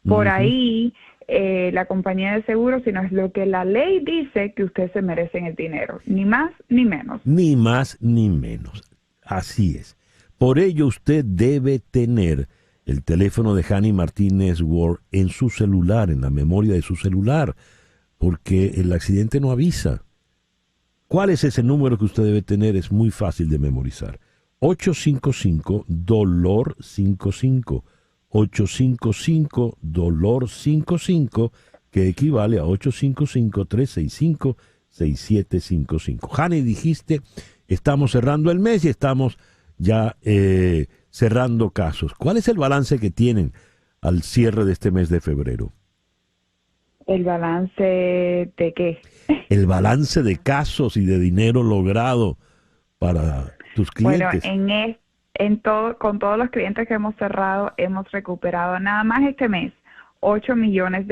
por ahí la compañía de seguros, sino es lo que la ley dice que usted se merece en el dinero. Ni más ni menos. Ni más ni menos. Así es. Por ello usted debe tener el teléfono de Hani Martínez Ward en su celular, en la memoria de su celular, porque el accidente no avisa. ¿Cuál es ese número que usted debe tener? Es muy fácil de memorizar. 855-DOLOR-55. 855-DOLOR-55, que equivale a 855-365-6755. Hani, dijiste, estamos cerrando el mes y estamos ya cerrando casos. ¿Cuál es el balance que tienen al cierre de este mes de febrero? ¿El balance de qué? El balance de casos y de dinero logrado para tus clientes. Bueno, con todos los clientes que hemos cerrado, hemos recuperado nada más este mes $8 millones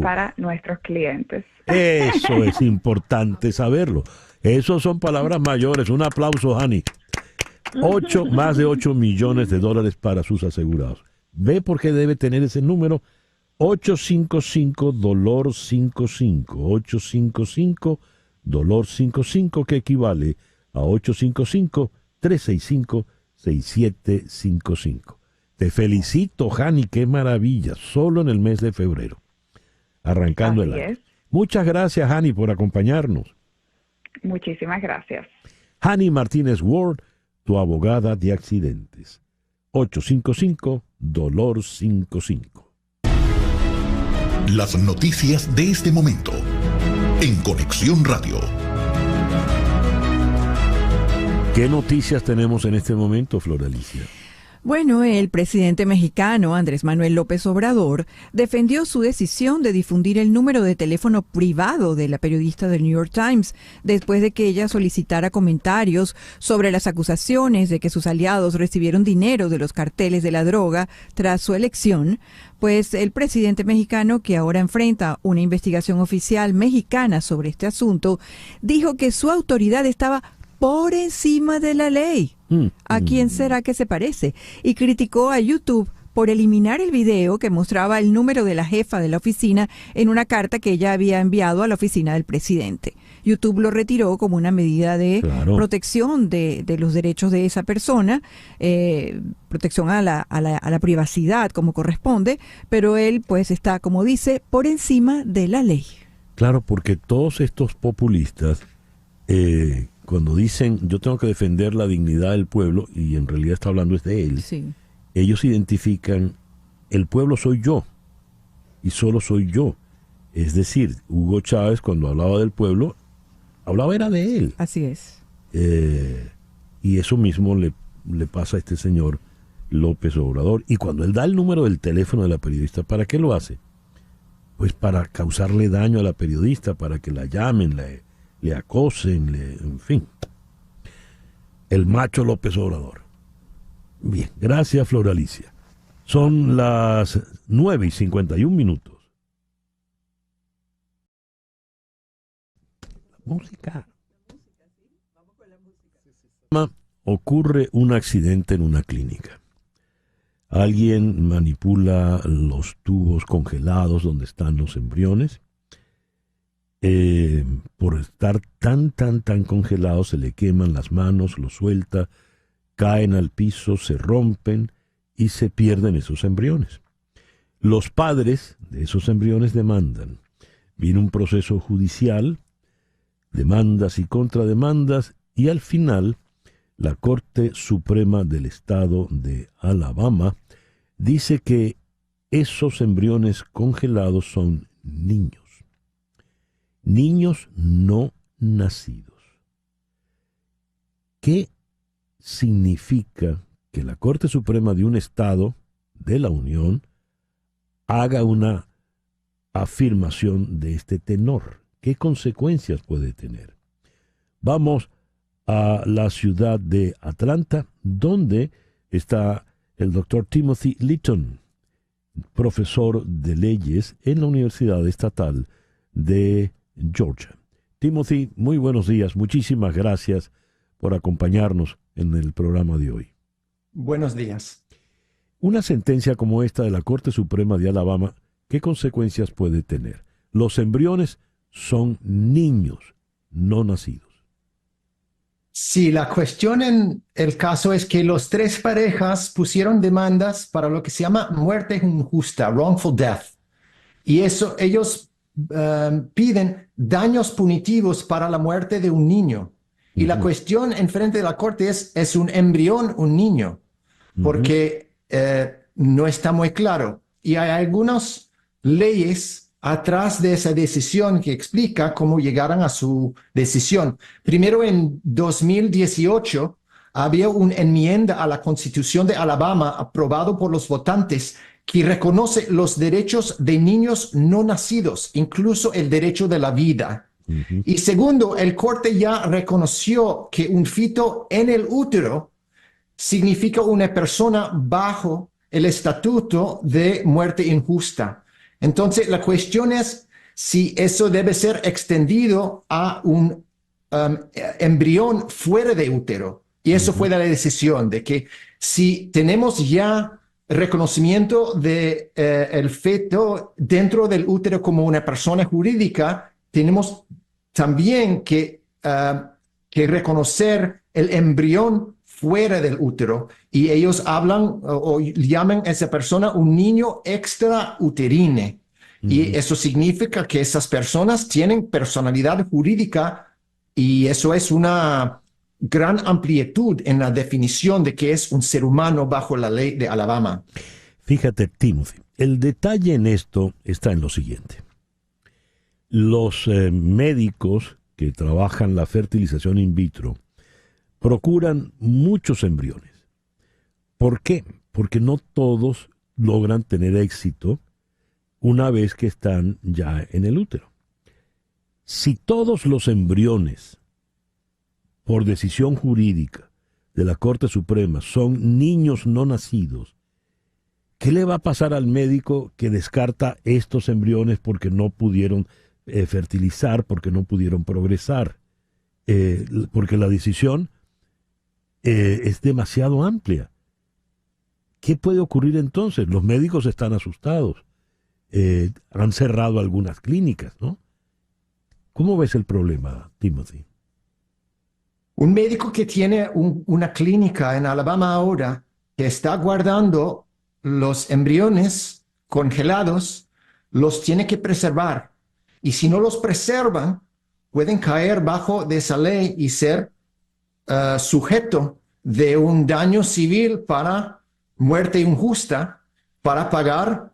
para nuestros clientes. Eso es importante saberlo. Esos son palabras mayores. Un aplauso, Hani. Más de 8 millones de dólares para sus asegurados. ¿Ve por qué debe tener ese número? 855-DOLOR-55. 855-DOLOR-55, que equivale a 855-365-6755. Te felicito, Hani, qué maravilla. Solo en el mes de febrero. Arrancando el año. Muchas gracias, Hani, por acompañarnos. Muchísimas gracias. Hani Martínez Ward, tu abogada de accidentes. 855-DOLOR-55. Las noticias de este momento en Conexión Radio. ¿Qué noticias tenemos en este momento, Flor Alicia? Bueno, el presidente mexicano Andrés Manuel López Obrador defendió su decisión de difundir el número de teléfono privado de la periodista del New York Times después de que ella solicitara comentarios sobre las acusaciones de que sus aliados recibieron dinero de los carteles de la droga tras su elección. Pues el presidente mexicano, que ahora enfrenta una investigación oficial mexicana sobre este asunto, dijo que su autoridad estaba por encima de la ley. ¿A quién será que se parece? Y criticó a YouTube por eliminar el video que mostraba el número de la jefa de la oficina en una carta que ella había enviado a la oficina del presidente. YouTube lo retiró como una medida de protección de los derechos de esa persona, protección a la privacidad como corresponde, pero él pues está, como dice, por encima de la ley. Claro, porque todos estos populistas cuando dicen yo tengo que defender la dignidad del pueblo, y en realidad está hablando es de él, sí, ellos identifican el pueblo soy yo y solo soy yo. Es decir, Hugo Chávez cuando hablaba del pueblo, hablaba era de él. Así es. Y eso mismo le pasa a este señor López Obrador. Y cuando él da el número del teléfono de la periodista, ¿para qué lo hace? Pues para causarle daño a la periodista, para que la llamen, le acosen, en fin. El macho López Obrador. Bien, gracias, Flor Alicia. Son las 9:51. Música. Ocurre un accidente en una clínica. Alguien manipula los tubos congelados donde están los embriones. Por estar tan congelados se le queman las manos, lo suelta, caen al piso, se rompen y se pierden esos embriones. Los padres de esos embriones demandan. Viene un proceso judicial, demandas y contrademandas, y al final la Corte Suprema del Estado de Alabama dice que esos embriones congelados son niños. Niños no nacidos. ¿Qué significa que la Corte Suprema de un Estado de la Unión haga una afirmación de este tenor? ¿Qué consecuencias puede tener? Vamos a la ciudad de Atlanta, donde está el doctor Timothy Litton, profesor de leyes en la Universidad Estatal de Georgia. Timothy, muy buenos días. Muchísimas gracias por acompañarnos en el programa de hoy. Buenos días. Una sentencia como esta de la Corte Suprema de Alabama, ¿qué consecuencias puede tener? Los embriones son niños no nacidos. Sí, la cuestión en el caso es que los tres parejas pusieron demandas para lo que se llama muerte injusta, wrongful death. Y eso, ellos piden daños punitivos para la muerte de un niño. Y la cuestión en frente de la corte es un embrión, un niño, porque no está muy claro. Y hay algunas leyes atrás de esa decisión que explica cómo llegaron a su decisión. Primero, en 2018, había una enmienda a la Constitución de Alabama aprobado por los votantes que reconoce los derechos de niños no nacidos, incluso el derecho de la vida. Y segundo, el corte ya reconoció que un feto en el útero significa una persona bajo el estatuto de muerte injusta. Entonces, la cuestión es si eso debe ser extendido a un embrión fuera de útero. Y eso fue la decisión de que si tenemos ya reconocimiento de el feto dentro del útero como una persona jurídica, tenemos también que reconocer el embrión fuera del útero, y ellos hablan o llaman a esa persona un niño extrauterino. Y eso significa que esas personas tienen personalidad jurídica, y eso es una gran amplitud en la definición de que es un ser humano bajo la ley de Alabama. Fíjate, Timothy, el detalle en esto está en lo siguiente. Los médicos que trabajan la fertilización in vitro procuran muchos embriones. ¿Por qué? Porque no todos logran tener éxito una vez que están ya en el útero. Si todos los embriones, por decisión jurídica de la Corte Suprema, son niños no nacidos, ¿qué le va a pasar al médico que descarta estos embriones porque no pudieron fertilizar, porque no pudieron progresar? Porque la decisión es demasiado amplia. ¿Qué puede ocurrir entonces? Los médicos están asustados. Han cerrado algunas clínicas, ¿no? ¿Cómo ves el problema, Timothy? Un médico que tiene una clínica en Alabama ahora, que está guardando los embriones congelados, los tiene que preservar. Y si no los preservan, pueden caer bajo de esa ley y ser sujeto de un daño civil para muerte injusta, para pagar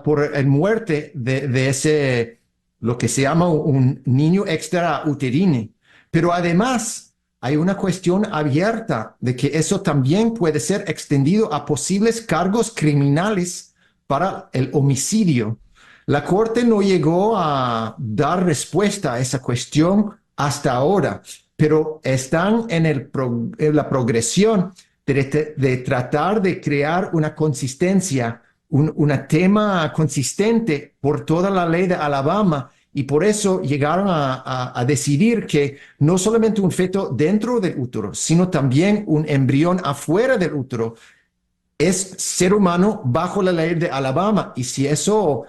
por el muerte de ese, lo que se llama un niño extrauterino. Pero además hay una cuestión abierta de que eso también puede ser extendido a posibles cargos criminales para el homicidio. La Corte no llegó a dar respuesta a esa cuestión hasta ahora, pero están en la progresión de tratar de crear una consistencia, un tema consistente por toda la ley de Alabama, y por eso llegaron a decidir que no solamente un feto dentro del útero, sino también un embrión afuera del útero es ser humano bajo la ley de Alabama. Y si eso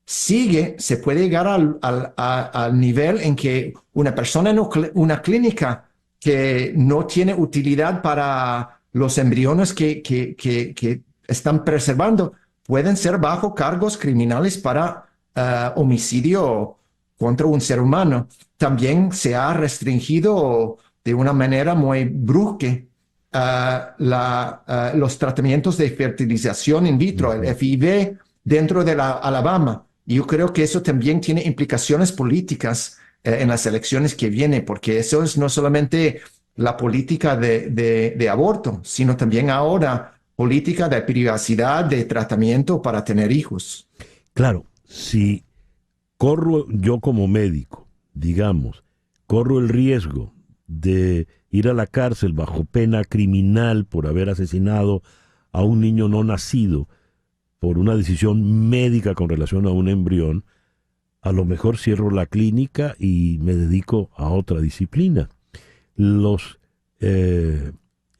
sigue, se puede llegar al nivel en que una persona en una clínica que no tiene utilidad para los embriones que están preservando, pueden ser bajo cargos criminales para homicidio contra un ser humano. También se ha restringido de una manera muy brusca los tratamientos de fertilización in vitro, el FIV, dentro de Alabama. Yo creo que eso también tiene implicaciones políticas en las elecciones que vienen, porque eso es no solamente la política de aborto, sino también ahora política de privacidad, de tratamiento para tener hijos. Claro, si corro yo como médico, digamos, corro el riesgo de ir a la cárcel bajo pena criminal por haber asesinado a un niño no nacido por una decisión médica con relación a un embrión, a lo mejor cierro la clínica y me dedico a otra disciplina.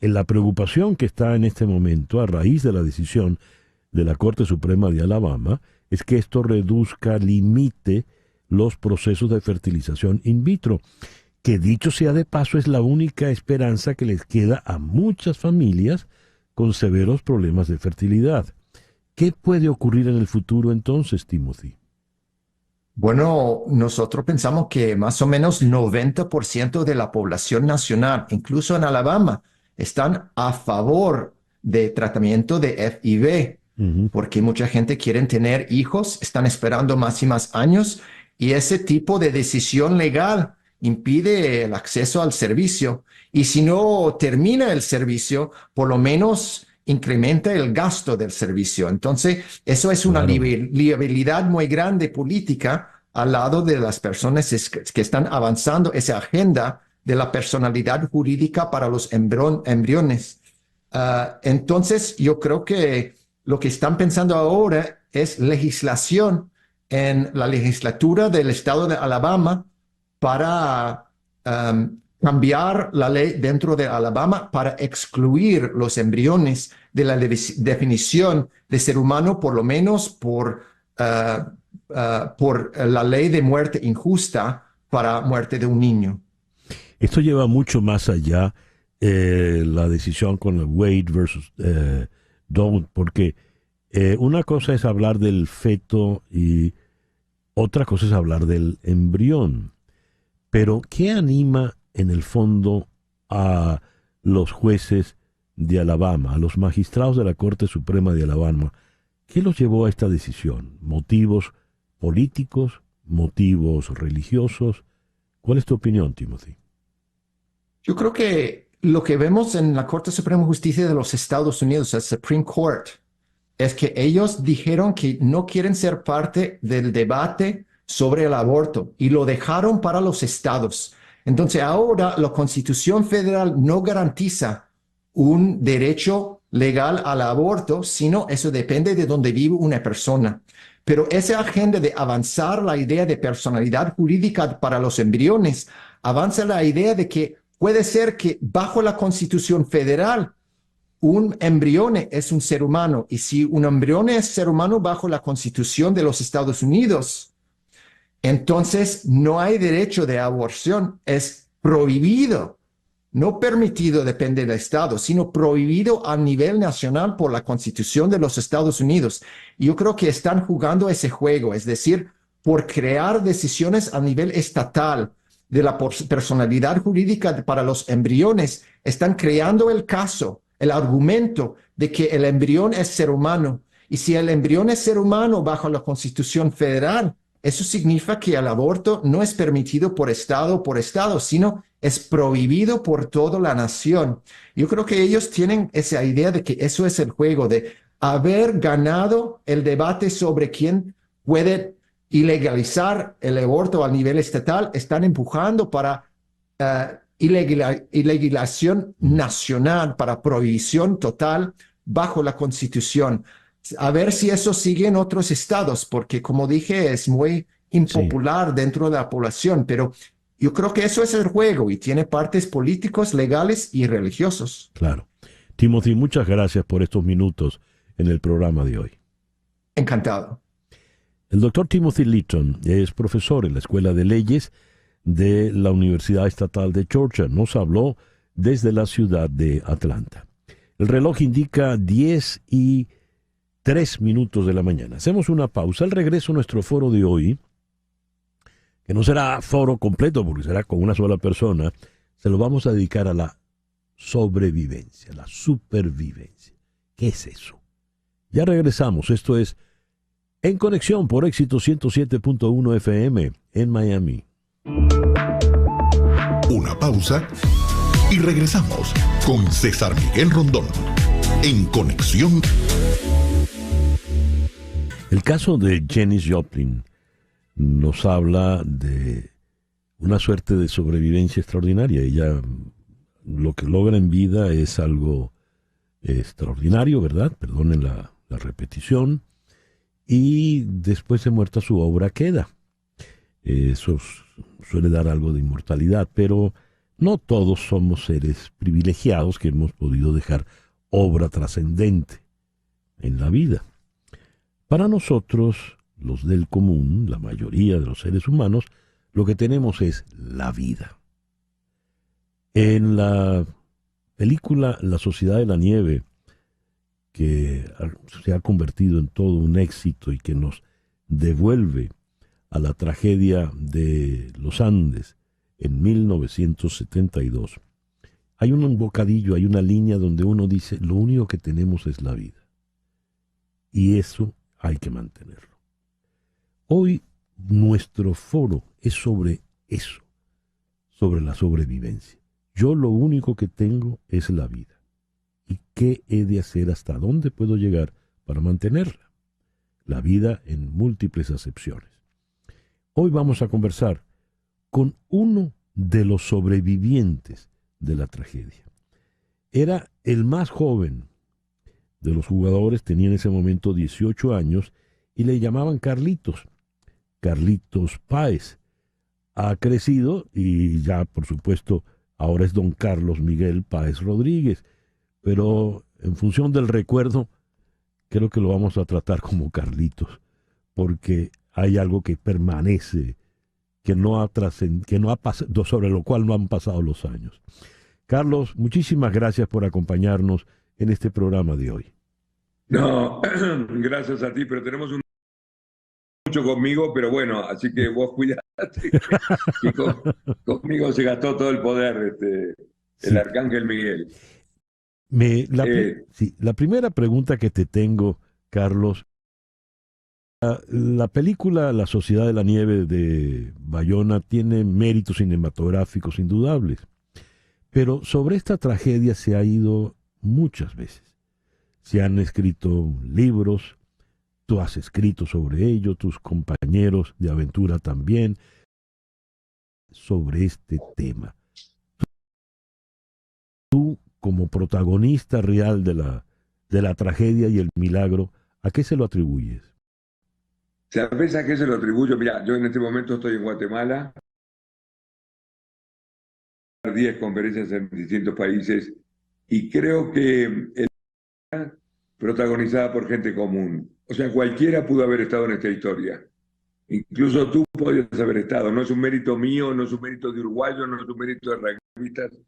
La preocupación que está en este momento a raíz de la decisión de la Corte Suprema de Alabama es que esto reduzca, limite los procesos de fertilización in vitro, que dicho sea de paso es la única esperanza que les queda a muchas familias con severos problemas de fertilidad. ¿Qué puede ocurrir en el futuro entonces, Timothy? Bueno, nosotros pensamos que más o menos 90% de la población nacional, incluso en Alabama, están a favor de tratamiento de FIV, porque mucha gente quiere tener hijos, están esperando más y más años, y ese tipo de decisión legal impide el acceso al servicio. Y si no termina el servicio, por lo menos incrementa el gasto del servicio. Entonces, eso es una liabilidad muy grande política al lado de las personas que están avanzando esa agenda de la personalidad jurídica para los embriones. Entonces, yo creo que lo que están pensando ahora es legislación en la legislatura del estado de Alabama para cambiar la ley dentro de Alabama para excluir los embriones de la definición de ser humano, por lo menos por la ley de muerte injusta para muerte de un niño. Esto lleva mucho más allá la decisión con el Wade versus Doe, porque una cosa es hablar del feto y otra cosa es hablar del embrión. Pero, ¿qué anima en el fondo a los jueces de Alabama, a los magistrados de la Corte Suprema de Alabama? ¿Qué los llevó a esta decisión? ¿Motivos políticos? ¿Motivos religiosos? ¿Cuál es tu opinión, Timothy? Yo creo que lo que vemos en la Corte Suprema de Justicia de los Estados Unidos, el Supreme Court, es que ellos dijeron que no quieren ser parte del debate sobre el aborto y lo dejaron para los estados. Entonces ahora la Constitución Federal no garantiza un derecho legal al aborto, sino eso depende de dónde vive una persona. Pero esa agenda de avanzar la idea de personalidad jurídica para los embriones, avanza la idea de que puede ser que bajo la Constitución Federal un embrión es un ser humano, y si un embrión es ser humano bajo la Constitución de los Estados Unidos, entonces no hay derecho de aborción, es prohibido, no permitido, depende del estado, sino prohibido a nivel nacional por la Constitución de los Estados Unidos. Y yo creo que están jugando ese juego, es decir, por crear decisiones a nivel estatal de la personalidad jurídica para los embriones, están creando el caso, el argumento de que el embrión es ser humano. Y si el embrión es ser humano bajo la Constitución Federal, eso significa que el aborto no es permitido por estado, sino es prohibido por toda la nación. Yo creo que ellos tienen esa idea de que eso es el juego, de haber ganado el debate sobre quién puede ilegalizar el aborto a nivel estatal, están empujando para ilegalización nacional, para prohibición total bajo la Constitución. A ver si eso sigue en otros estados, porque como dije, es muy impopular dentro de la población, pero yo creo que eso es el juego y tiene partes políticos, legales y religiosos. Claro. Timothy, muchas gracias por estos minutos en el programa de hoy. Encantado. El doctor Timothy Litton es profesor en la Escuela de Leyes de la Universidad Estatal de Georgia. Nos habló desde la ciudad de Atlanta. El reloj indica 10:03 de la mañana. Hacemos una pausa. Al regreso, nuestro foro de hoy, que no será foro completo porque será con una sola persona, se lo vamos a dedicar a la sobrevivencia, la supervivencia. ¿Qué es eso? Ya regresamos. Esto es En Conexión por Éxito 107.1 FM en Miami. Una pausa y regresamos con César Miguel Rondón. En Conexión. El caso de Janis Joplin nos habla de una suerte de sobrevivencia extraordinaria. Ella lo que logra en vida es algo extraordinario, ¿verdad? Perdonen la repetición. Y después de muerta su obra queda. Eso suele dar algo de inmortalidad, pero no todos somos seres privilegiados que hemos podido dejar obra trascendente en la vida. Para nosotros, los del común, la mayoría de los seres humanos, lo que tenemos es la vida. En la película La Sociedad de la Nieve, que se ha convertido en todo un éxito y que nos devuelve a la tragedia de los Andes en 1972, hay un bocadillo, hay una línea donde uno dice, lo único que tenemos es la vida. Y eso hay que mantenerlo. Hoy nuestro foro es sobre eso, sobre la sobrevivencia. Yo lo único que tengo es la vida. ¿Y qué he de hacer? ¿Hasta dónde puedo llegar para mantenerla? La vida en múltiples acepciones. Hoy vamos a conversar con uno de los sobrevivientes de la tragedia. Era el más joven de los jugadores, tenía en ese momento 18 años y le llamaban Carlitos. Carlitos Páez. Ha crecido y ya, por supuesto, ahora es don Carlos Miguel Páez Rodríguez. Pero en función del recuerdo, creo que lo vamos a tratar como Carlitos, porque hay algo que permanece, que no ha pasado, sobre lo cual no han pasado los años. Carlos, muchísimas gracias por acompañarnos en este programa de hoy. No, gracias a ti, pero tenemos mucho conmigo, pero bueno, así que vos cuidate, que conmigo se gastó todo el poder, el Arcángel Miguel. La primera pregunta que te tengo, Carlos, la película La Sociedad de la Nieve de Bayona tiene méritos cinematográficos indudables, pero sobre esta tragedia se ha ido muchas veces. Se han escrito libros, tú has escrito sobre ello, tus compañeros de aventura también, sobre este tema. Tú, como protagonista real de la tragedia y el milagro, ¿a qué se lo atribuyes? ¿Sabes a qué se lo atribuyo? Mira, yo en este momento estoy en Guatemala, 10 conferencias en distintos países, y creo que protagonizada por gente común. O sea, cualquiera pudo haber estado en esta historia. Incluso tú podías haber estado. No es un mérito mío, no es un mérito de uruguayo, no es un mérito de rugbyistas,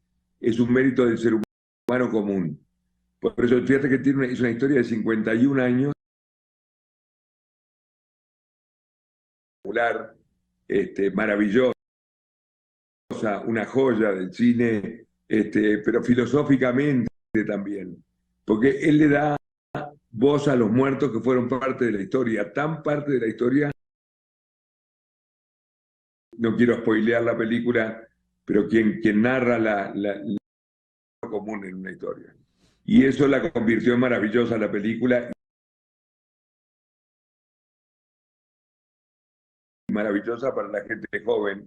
es un mérito del ser humano común. Por eso, fíjate que es una historia de 51 años, maravillosa, una joya del cine, pero filosóficamente también, porque él le da voz a los muertos que fueron parte de la historia, tan parte de la historia, no quiero spoilear la película, pero quien narra la común en una historia. Y eso la convirtió en maravillosa la película. Maravillosa para la gente joven.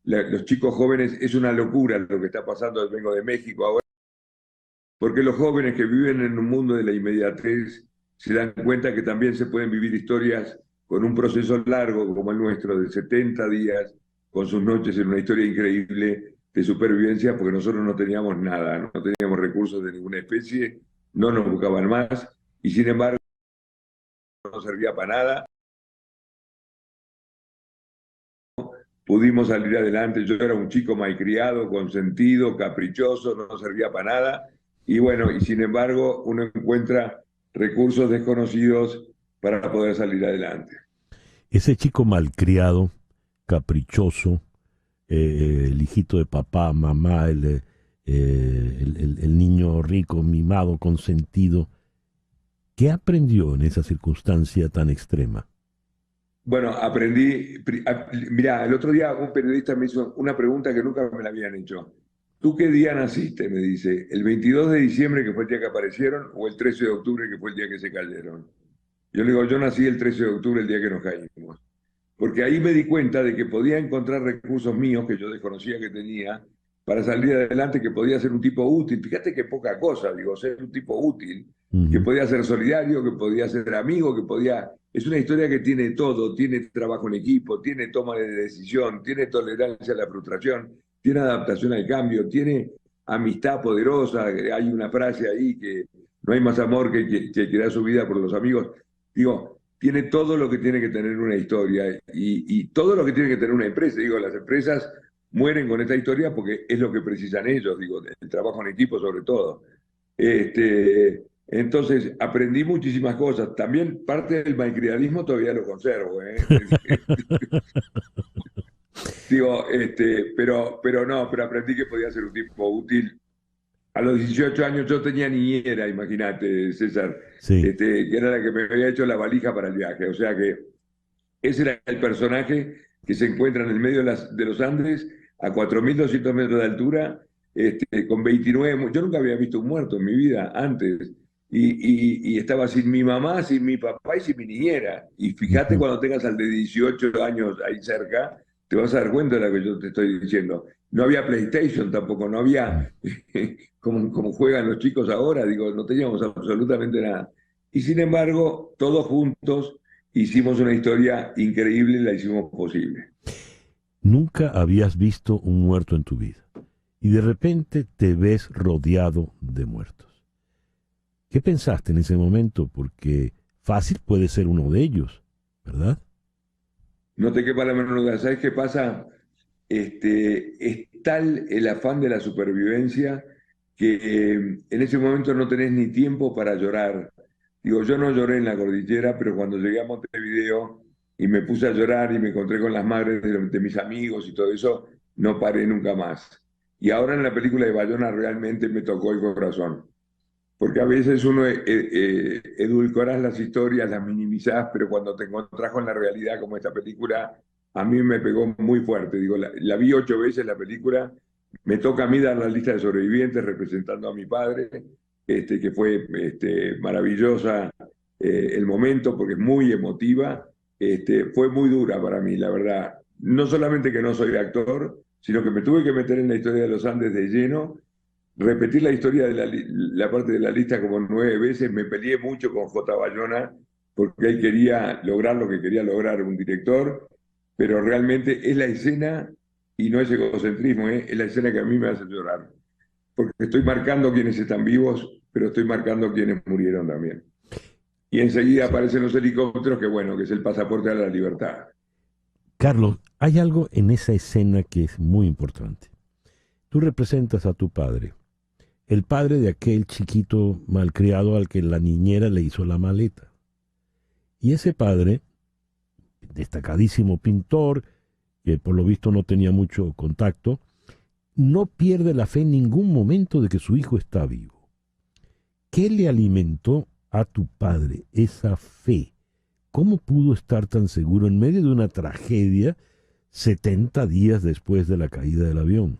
Los chicos jóvenes, es una locura lo que está pasando. Vengo de México ahora. Porque los jóvenes que viven en un mundo de la inmediatez se dan cuenta que también se pueden vivir historias con un proceso largo como el nuestro, de 70 días, con sus noches en una historia increíble de supervivencia, porque nosotros no teníamos nada, no teníamos recursos de ninguna especie, no nos buscaban más, y sin embargo no servía para nada. pudimos salir adelante. Yo era un chico malcriado, consentido, caprichoso, no servía para nada. Y bueno, y sin embargo, uno encuentra recursos desconocidos para poder salir adelante. Ese chico malcriado, caprichoso, el hijito de papá, mamá, el niño rico, mimado, consentido, ¿qué aprendió en esa circunstancia tan extrema? Bueno, aprendí, mirá, el otro día un periodista me hizo una pregunta que nunca me la habían hecho. ¿Tú qué día naciste? Me dice, ¿el 22 de diciembre, que fue el día que aparecieron, o el 13 de octubre, que fue el día que se cayeron? Yo le digo, yo nací el 13 de octubre, el día que nos caímos. Porque ahí me di cuenta de que podía encontrar recursos míos que yo desconocía que tenía para salir adelante, que podía ser un tipo útil. Fíjate qué poca cosa, digo, ser un tipo útil, que podía ser solidario, que podía ser amigo, que podía... Es una historia que tiene todo, tiene trabajo en equipo, tiene toma de decisión, tiene tolerancia a la frustración, tiene adaptación al cambio, tiene amistad poderosa. Hay una frase ahí que no hay más amor que da su vida por los amigos. Digo, tiene todo lo que tiene que tener una historia y todo lo que tiene que tener una empresa. Digo, las empresas mueren con esta historia porque es lo que precisan ellos, digo, el trabajo en equipo sobre todo. Entonces, aprendí muchísimas cosas. También parte del malcriadismo todavía lo conservo, ¿eh? Digo, pero aprendí que podía ser un tipo útil. A los 18 años yo tenía niñera, imagínate, César, Sí. que era la que me había hecho la valija para el viaje. O sea que ese era el personaje que se encuentra en el medio de los Andes, a 4.200 metros de altura, con 29... Yo nunca había visto un muerto en mi vida antes. Y estaba sin mi mamá, sin mi papá y sin mi niñera. Y fíjate, cuando tengas al de 18 años ahí cerca, te vas a dar cuenta de lo que yo te estoy diciendo. No había PlayStation tampoco, no había como juegan los chicos ahora, digo, no teníamos absolutamente nada. Y sin embargo, todos juntos hicimos una historia increíble y la hicimos posible. Nunca habías visto un muerto en tu vida y de repente te ves rodeado de muertos. ¿Qué pensaste en ese momento? Porque fácil puede ser uno de ellos, ¿verdad? No te quepa la menor duda. ¿Sabes qué pasa? Es tal el afán de la supervivencia que en ese momento no tenés ni tiempo para llorar. Digo, yo no lloré en la cordillera, pero cuando llegué a Montevideo y me puse a llorar y me encontré con las madres de mis amigos y todo eso, no paré nunca más. Y ahora en la película de Bayona realmente me tocó el corazón. Porque a veces uno edulcoras las historias, las minimizás, pero cuando te encontrás con la realidad como esta película, a mí me pegó muy fuerte. Digo, la vi 8 veces la película, me toca a mí dar la lista de sobrevivientes representando a mi padre, que fue maravillosa el momento porque es muy emotiva. Fue muy dura para mí, la verdad. No solamente que no soy actor, sino que me tuve que meter en la historia de los Andes de lleno, repetir la historia de la parte de la lista como 9 veces. Me peleé mucho con J. Bayona porque él quería lograr lo que quería lograr un director, pero realmente es la escena, y no es egocentrismo, es la escena que a mí me hace llorar. Porque estoy marcando quienes están vivos, pero estoy marcando quienes murieron también. Y enseguida aparecen los helicópteros, que es el pasaporte a la libertad. Carlos, hay algo en esa escena que es muy importante. Tú representas a tu padre, el padre de aquel chiquito malcriado al que la niñera le hizo la maleta. Y ese padre, destacadísimo pintor, que por lo visto no tenía mucho contacto, no pierde la fe en ningún momento de que su hijo está vivo. ¿Qué le alimentó a tu padre esa fe? ¿Cómo pudo estar tan seguro en medio de una tragedia 70 días después de la caída del avión?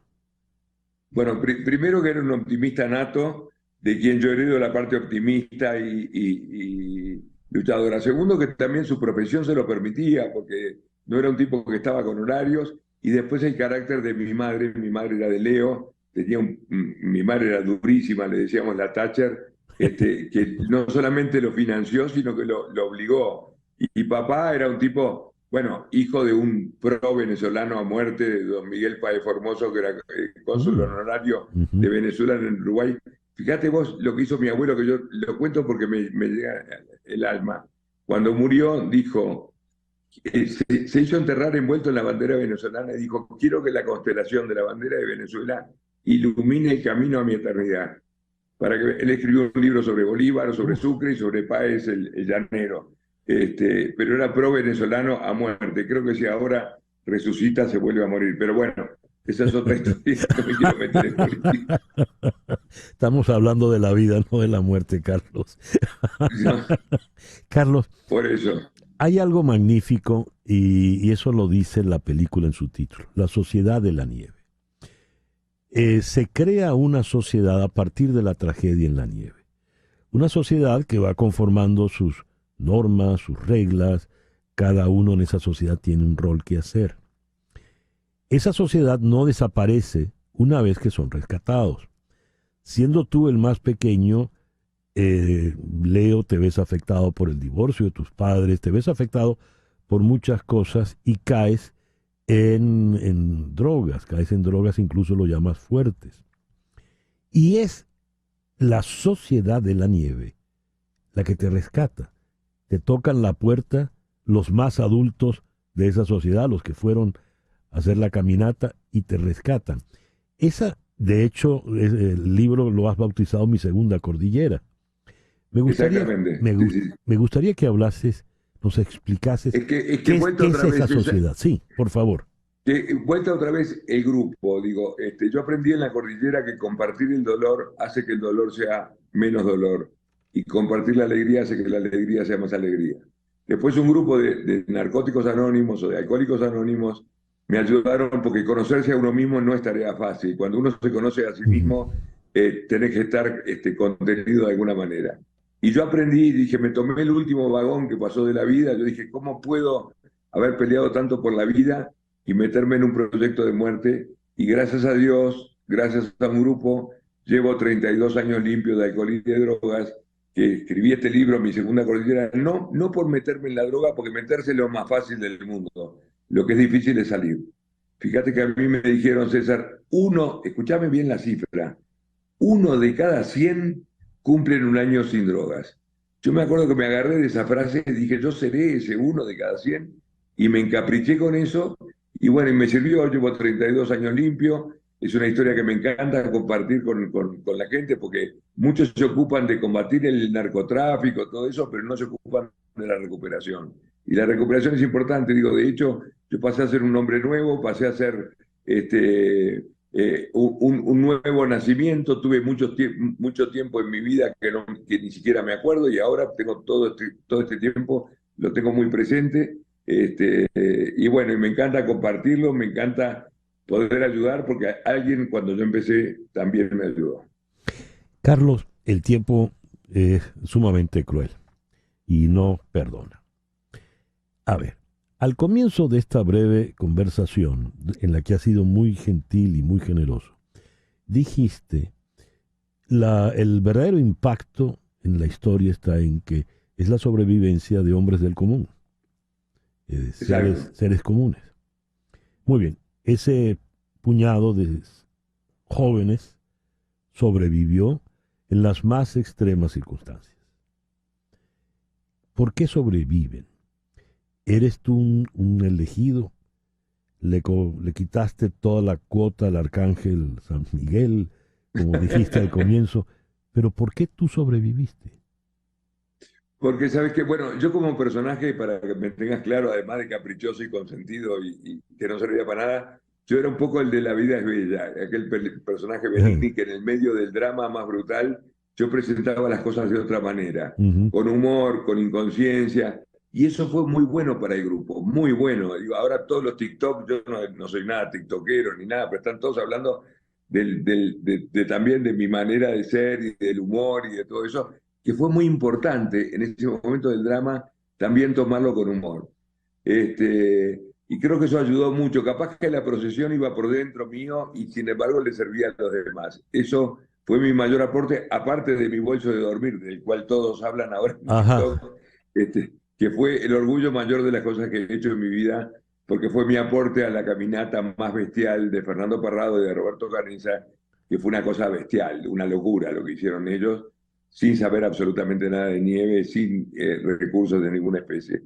Bueno, primero que era un optimista nato, de quien yo heredo la parte optimista y luchadora. Segundo, que también su profesión se lo permitía, porque no era un tipo que estaba con horarios. Y después el carácter de mi madre era de Leo, mi madre era durísima, le decíamos la Thatcher, que no solamente lo financió, sino que lo obligó. Y papá era un tipo... Bueno, hijo de un pro venezolano a muerte, de don Miguel Páez Formoso, que era cónsul honorario de Venezuela en Uruguay. Fíjate vos lo que hizo mi abuelo, que yo lo cuento porque me llega el alma. Cuando murió, dijo, se hizo enterrar envuelto en la bandera venezolana y dijo, quiero que la constelación de la bandera de Venezuela ilumine el camino a mi eternidad. Él escribió un libro sobre Bolívar, sobre Sucre y sobre Páez el llanero. Pero era pro venezolano a muerte. Creo que si ahora resucita se vuelve a morir. Pero bueno, esa es otra historia. No me quiero meter en política. Estamos hablando de la vida, no de la muerte, Carlos. No, Carlos, por eso. hay algo magnífico y eso lo dice la película en su título, La Sociedad de la Nieve. Se crea una sociedad a partir de la tragedia en la nieve. Una sociedad que va conformando sus normas, sus reglas. Cada uno en esa sociedad tiene un rol que hacer. Esa sociedad no desaparece una vez que son rescatados. Siendo tú el más pequeño, Leo, te ves afectado por el divorcio de tus padres, te ves afectado por muchas cosas y caes en drogas, incluso lo llamas fuertes. Y es la sociedad de la nieve la que te rescata. Te tocan la puerta los más adultos de esa sociedad, los que fueron a hacer la caminata y te rescatan. Esa, de hecho, el libro lo has bautizado Mi Segunda Cordillera. Me gustaría que hablases, nos explicases qué es esa sociedad. Sí, por favor. Vuelta otra vez el grupo. Digo, yo aprendí en la cordillera que compartir el dolor hace que el dolor sea menos dolor y compartir la alegría hace que la alegría sea más alegría. Después un grupo de narcóticos anónimos o de alcohólicos anónimos me ayudaron porque conocerse a uno mismo no es tarea fácil. Cuando uno se conoce a sí mismo, tenés que estar contenido de alguna manera. Y yo aprendí, dije, me tomé el último vagón que pasó de la vida. Yo dije, ¿cómo puedo haber peleado tanto por la vida y meterme en un proyecto de muerte? Y gracias a Dios, gracias a un grupo, llevo 32 años limpio de alcohol y de drogas, que escribí este libro, Mi Segunda Cordillera, no por meterme en la droga, porque meterse es lo más fácil del mundo. Lo que es difícil es salir. Fíjate que a mí me dijeron, César, escúchame bien la cifra, 1 de cada 100 cumplen un año sin drogas. Yo me acuerdo que me agarré de esa frase y dije, yo seré ese 1 de cada 100, y me encapriché con eso, y bueno, y me sirvió. Llevo 32 años limpio. Es una historia que me encanta compartir con la gente, porque muchos se ocupan de combatir el narcotráfico, todo eso, pero no se ocupan de la recuperación. Y la recuperación es importante. Digo, de hecho, yo pasé a ser un hombre nuevo, pasé a ser un nuevo nacimiento. Tuve mucho tiempo en mi vida que ni siquiera me acuerdo, y ahora tengo todo este tiempo, lo tengo muy presente. Y bueno, y me encanta compartirlo, me encanta poder ayudar, porque alguien cuando yo empecé también me ayudó. Carlos, el tiempo es sumamente cruel y no perdona. A ver, al comienzo de esta breve conversación, en la que has sido muy gentil y muy generoso, dijiste, el verdadero impacto en la historia está en que es la sobrevivencia de hombres del común, seres comunes. Muy bien, ese puñado de jóvenes sobrevivió en las más extremas circunstancias. ¿Por qué sobreviven? ¿Eres tú un elegido? ¿Le quitaste toda la cuota al arcángel San Miguel, como dijiste al comienzo? ¿Pero por qué tú sobreviviste? Porque sabes que, bueno, yo como personaje, para que me tengas claro, además de caprichoso y consentido y que no servía para nada, yo era un poco el de La vida es bella, aquel personaje Benigni que en el medio del drama más brutal yo presentaba las cosas de otra manera, con humor, con inconsciencia, y eso fue muy bueno para el grupo, muy bueno. Digo, ahora todos los TikTok, yo no soy nada tiktokero ni nada, pero están todos hablando también de mi manera de ser y del humor y de todo eso, que fue muy importante en ese momento del drama también tomarlo con humor. Y creo que eso ayudó mucho. Capaz que la procesión iba por dentro mío y sin embargo le servía a los demás. Eso fue mi mayor aporte, aparte de mi bolso de dormir, del cual todos hablan ahora en TikTok, que fue el orgullo mayor de las cosas que he hecho en mi vida, porque fue mi aporte a la caminata más bestial de Fernando Parrado y de Roberto Canizza, que fue una cosa bestial, una locura lo que hicieron ellos, sin saber absolutamente nada de nieve, sin recursos de ninguna especie.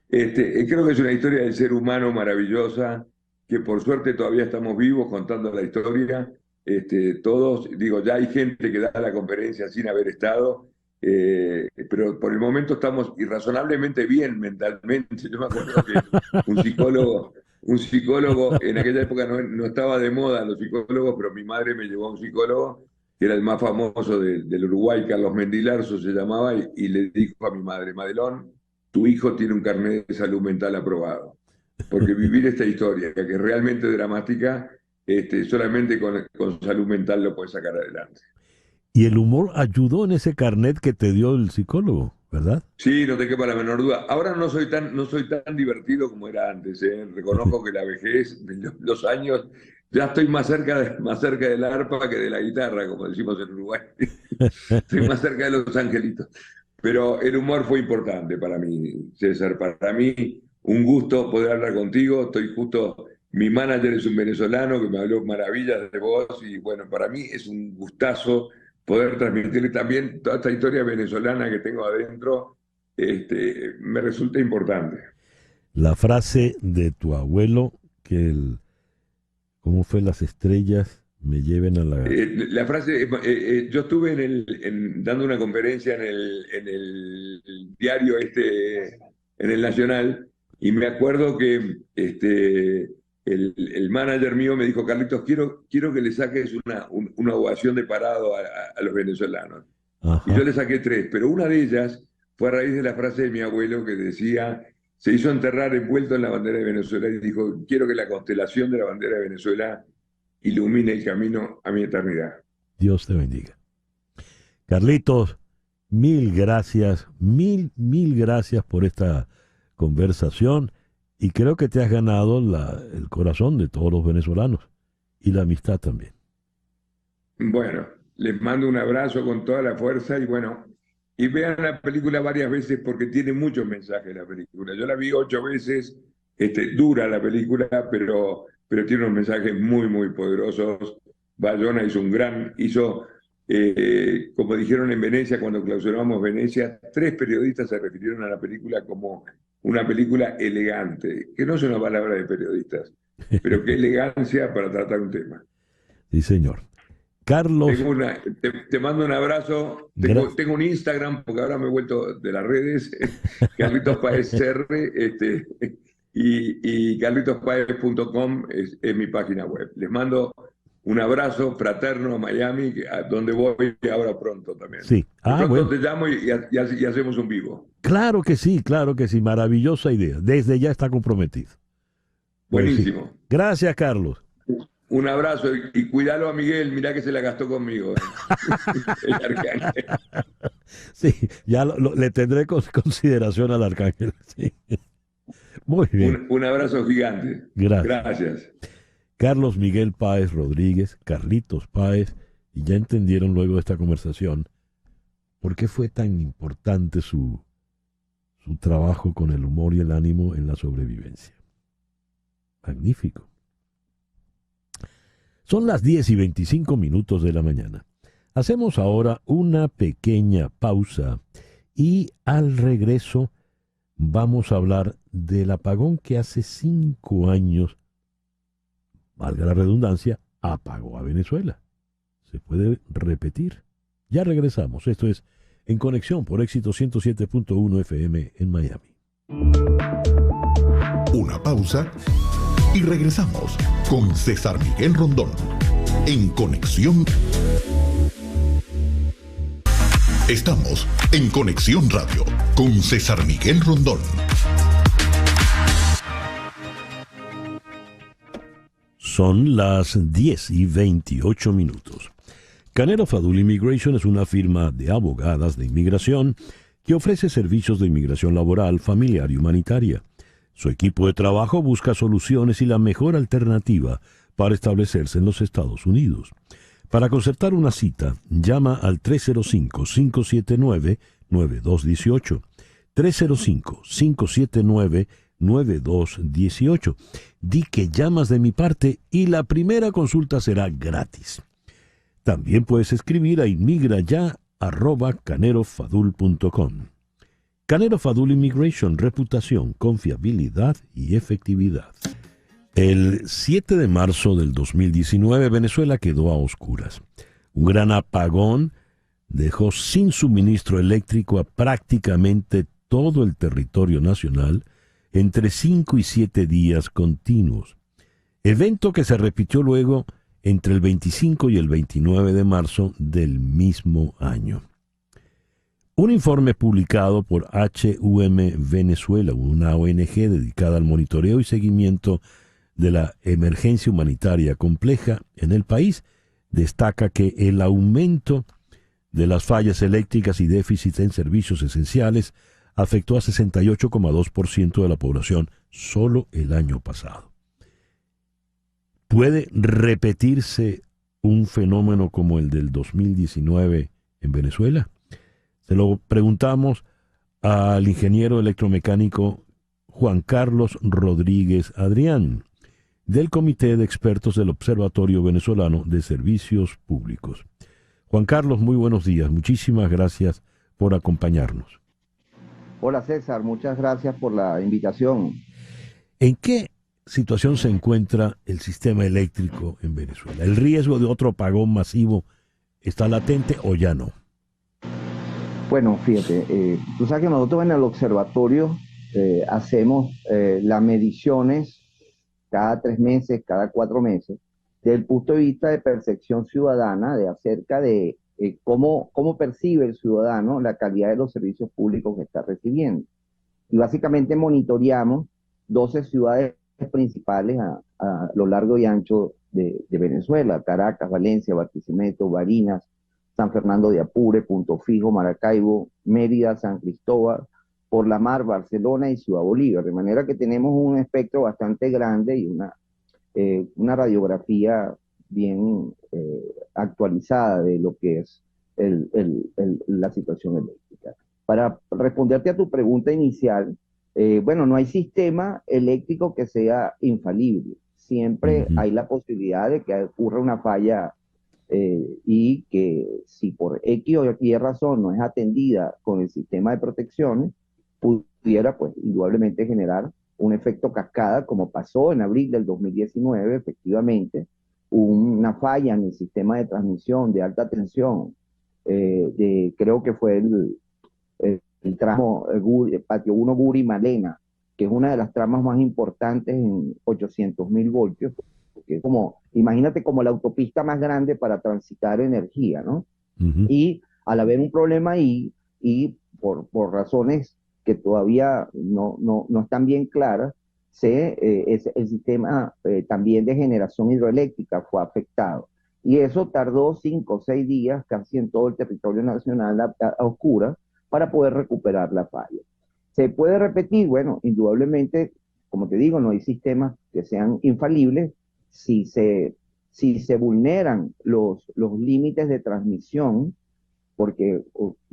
Creo que es una historia del ser humano maravillosa, que por suerte todavía estamos vivos contando la historia. Todos, digo, ya hay gente que da la conferencia sin haber estado, pero por el momento estamos irrazonablemente bien mentalmente. Yo me acuerdo que un psicólogo en aquella época no estaba de moda los psicólogos, pero mi madre me llevó a un psicólogo que era el más famoso del Uruguay, Carlos Mendilarzo se llamaba, y le dijo a mi madre: Madelón, tu hijo tiene un carnet de salud mental aprobado, porque vivir esta historia, que es realmente dramática, solamente con salud mental lo puedes sacar adelante. Y el humor ayudó en ese carnet que te dio el psicólogo, ¿verdad? Sí, no te quepa la menor duda. Ahora no soy tan divertido como era antes, ¿eh? Reconozco que la vejez, los años, ya estoy más cerca del arpa que de la guitarra, como decimos en Uruguay. Estoy más cerca de los angelitos. Pero el humor fue importante para mí, César. Para mí, un gusto poder hablar contigo. Mi manager es un venezolano que me habló maravillas de vos, y bueno, para mí es un gustazo poder transmitirle también toda esta historia venezolana que tengo adentro. Me resulta importante. La frase de tu abuelo, ¿cómo fue? Las estrellas me lleven a la... La frase, yo estuve dando una conferencia en el diario en el Nacional, y me acuerdo que el manager mío me dijo: Carlitos, quiero que le saques una ovación de parado a los venezolanos. Ajá. Y yo le saqué 3, pero una de ellas fue a raíz de la frase de mi abuelo que decía: se hizo enterrar envuelto en la bandera de Venezuela, y dijo: quiero que la constelación de la bandera de Venezuela ilumine el camino a mi eternidad. Dios te bendiga. Carlitos, mil gracias por esta conversación, y creo que te has ganado el corazón de todos los venezolanos y la amistad también. Bueno, les mando un abrazo con toda la fuerza, y vean la película varias veces porque tiene muchos mensajes la película. Yo la vi 8 veces, dura la película, pero tiene unos mensajes muy, muy poderosos. Bayona hizo, como dijeron en Venecia, cuando clausuramos Venecia, 3 periodistas se refirieron a la película como una película elegante, que no es una palabra de periodistas, pero qué elegancia para tratar un tema. Sí, señor. Carlos. Te mando un abrazo. Tengo un Instagram, porque ahora me he vuelto de las redes, Carlitos Páez R, y carlitospaez.com es mi página web. Les mando un abrazo fraterno a Miami, a donde voy ahora pronto también. Sí. Pronto te llamo y hacemos un vivo. Claro que sí, maravillosa idea. Desde ya está comprometido. Buenísimo. Pues sí. Gracias, Carlos. Un abrazo, y cuidalo a Miguel, mirá que se la gastó conmigo. El arcángel. Sí, ya le tendré consideración al arcángel. Sí. Muy bien. Un abrazo gigante. Gracias. Carlos Miguel Páez Rodríguez, Carlitos Páez, y ya entendieron luego de esta conversación por qué fue tan importante su trabajo con el humor y el ánimo en la sobrevivencia. Magnífico. Son las 10:25 de la mañana. Hacemos ahora una pequeña pausa y al regreso vamos a hablar del apagón que hace 5 años, valga la redundancia, apagó a Venezuela. ¿Se puede repetir? Ya regresamos. Esto es En Conexión por Éxito 107.1 FM en Miami. Una pausa y regresamos con César Miguel Rondón. En Conexión. Estamos en Conexión Radio con César Miguel Rondón. Son las 10:28. Canero Fadul Immigration es una firma de abogadas de inmigración que ofrece servicios de inmigración laboral, familiar y humanitaria. Su equipo de trabajo busca soluciones y la mejor alternativa para establecerse en los Estados Unidos. Para concertar una cita, llama al 305-579-9218. 305-579-9218. Di que llamas de mi parte y la primera consulta será gratis. También puedes escribir a inmigraya@canerofadul.com. Canelo Fadul Immigration, reputación, confiabilidad y efectividad. El 7 de marzo del 2019, Venezuela quedó a oscuras. Un gran apagón dejó sin suministro eléctrico a prácticamente todo el territorio nacional entre 5 y 7 días continuos. Evento que se repitió luego entre el 25 y el 29 de marzo del mismo año. Un informe publicado por HUM Venezuela, una ONG dedicada al monitoreo y seguimiento de la emergencia humanitaria compleja en el país, destaca que el aumento de las fallas eléctricas y déficit en servicios esenciales afectó a 68,2% de la población solo el año pasado. ¿Puede repetirse un fenómeno como el del 2019 en Venezuela? Se lo preguntamos al ingeniero electromecánico Juan Carlos Rodríguez Adrián, del Comité de Expertos del Observatorio Venezolano de Servicios Públicos. Juan Carlos, muy buenos días. Muchísimas gracias por acompañarnos. Hola César, muchas gracias por la invitación. ¿En qué situación se encuentra el sistema eléctrico en Venezuela? ¿El riesgo de otro apagón masivo está latente o ya no? Bueno, fíjate, tú sabes que nosotros en el observatorio hacemos las mediciones cada 3 meses, cada 4 meses, desde el punto de vista de percepción ciudadana, de acerca de cómo percibe el ciudadano la calidad de los servicios públicos que está recibiendo. Y básicamente monitoreamos 12 ciudades principales a lo largo y ancho de Venezuela: Caracas, Valencia, Barquisimeto, Barinas, San Fernando de Apure, Punto Fijo, Maracaibo, Mérida, San Cristóbal, Por la Mar, Barcelona y Ciudad Bolívar. De manera que tenemos un espectro bastante grande y una radiografía bien actualizada de lo que es la situación eléctrica. Para responderte a tu pregunta inicial, bueno, no hay sistema eléctrico que sea infalible. Siempre hay la posibilidad de que ocurra una falla y que si por X o Y razón no es atendida con el sistema de protecciones, pudiera pues indudablemente generar un efecto cascada, como pasó en abril del 2019, efectivamente, una falla en el sistema de transmisión de alta tensión, creo que fue el tramo Patio 1 Guri-Malena, que es una de las tramas más importantes en 800.000 voltios, porque imagínate como la autopista más grande para transitar energía, ¿no? Y al haber un problema ahí, y por razones que todavía no están bien claras, el sistema también de generación hidroeléctrica fue afectado. Y eso tardó 5 o 6 días casi en todo el territorio nacional a oscuras para poder recuperar la falla. ¿Se puede repetir? Bueno, indudablemente, como te digo, no hay sistemas que sean infalibles. Si se vulneran los límites de transmisión, porque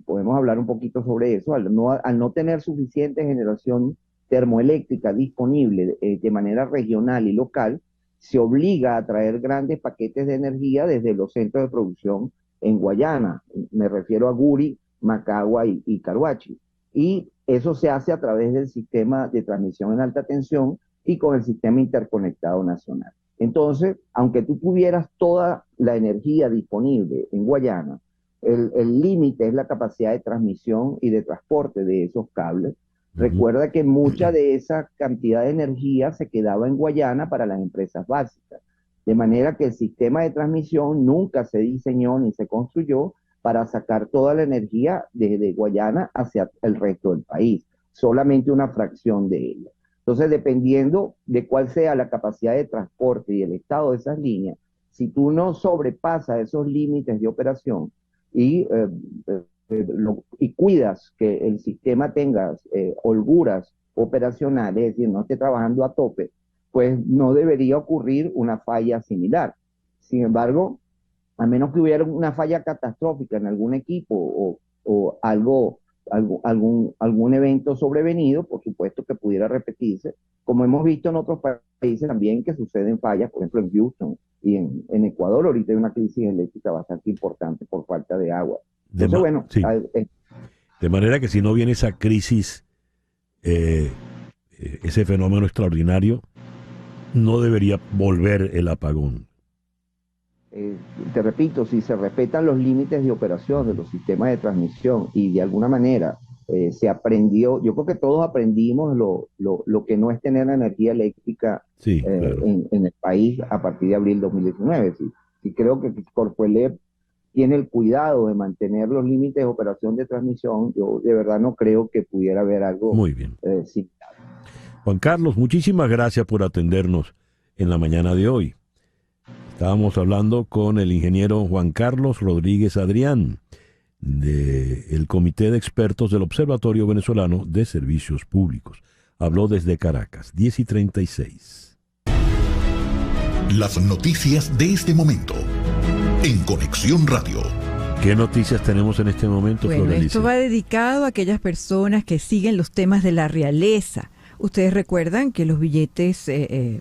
podemos hablar un poquito sobre eso, al no tener suficiente generación termoeléctrica disponible de manera regional y local, se obliga a traer grandes paquetes de energía desde los centros de producción en Guayana. Me refiero a Guri, Macagua y Caruachi. Y eso se hace a través del sistema de transmisión en alta tensión y con el sistema interconectado nacional. Entonces, aunque tú tuvieras toda la energía disponible en Guayana, el límite es la capacidad de transmisión y de transporte de esos cables. Recuerda que mucha de esa cantidad de energía se quedaba en Guayana para las empresas básicas. De manera que el sistema de transmisión nunca se diseñó ni se construyó para sacar toda la energía desde Guayana hacia el resto del país, solamente una fracción de ella. Entonces, dependiendo de cuál sea la capacidad de transporte y el estado de esas líneas, si tú no sobrepasas esos límites de operación y cuidas que el sistema tenga holguras operacionales, es decir, no esté trabajando a tope, pues no debería ocurrir una falla similar. Sin embargo, a menos que hubiera una falla catastrófica en algún equipo o algún evento sobrevenido, por supuesto que pudiera repetirse, como hemos visto en otros países también que suceden fallas, por ejemplo en Houston y en Ecuador ahorita hay una crisis eléctrica bastante importante por falta de agua. Entonces, bueno, sí. De manera que si no viene esa crisis, ese fenómeno extraordinario, no debería volver el apagón. Te repito, si se respetan los límites de operación de los sistemas de transmisión y de alguna manera se aprendió, yo creo que todos aprendimos lo que no es tener energía eléctrica claro, en el país a partir de abril 2019. Sí, creo que Corpoelec tiene el cuidado de mantener los límites de operación de transmisión. Yo de verdad no creo que pudiera haber algo muy bien. Similar. Juan Carlos, muchísimas gracias por atendernos en la mañana de hoy. Estábamos hablando con el ingeniero Juan Carlos Rodríguez Adrián, del Comité de Expertos del Observatorio Venezolano de Servicios Públicos. Habló desde Caracas, 10:36. Las noticias de este momento, en Conexión Radio. ¿Qué noticias tenemos en este momento, Bueno, Floralicia? esto va dedicado a aquellas personas que siguen los temas de la realeza. Ustedes recuerdan que los billetes de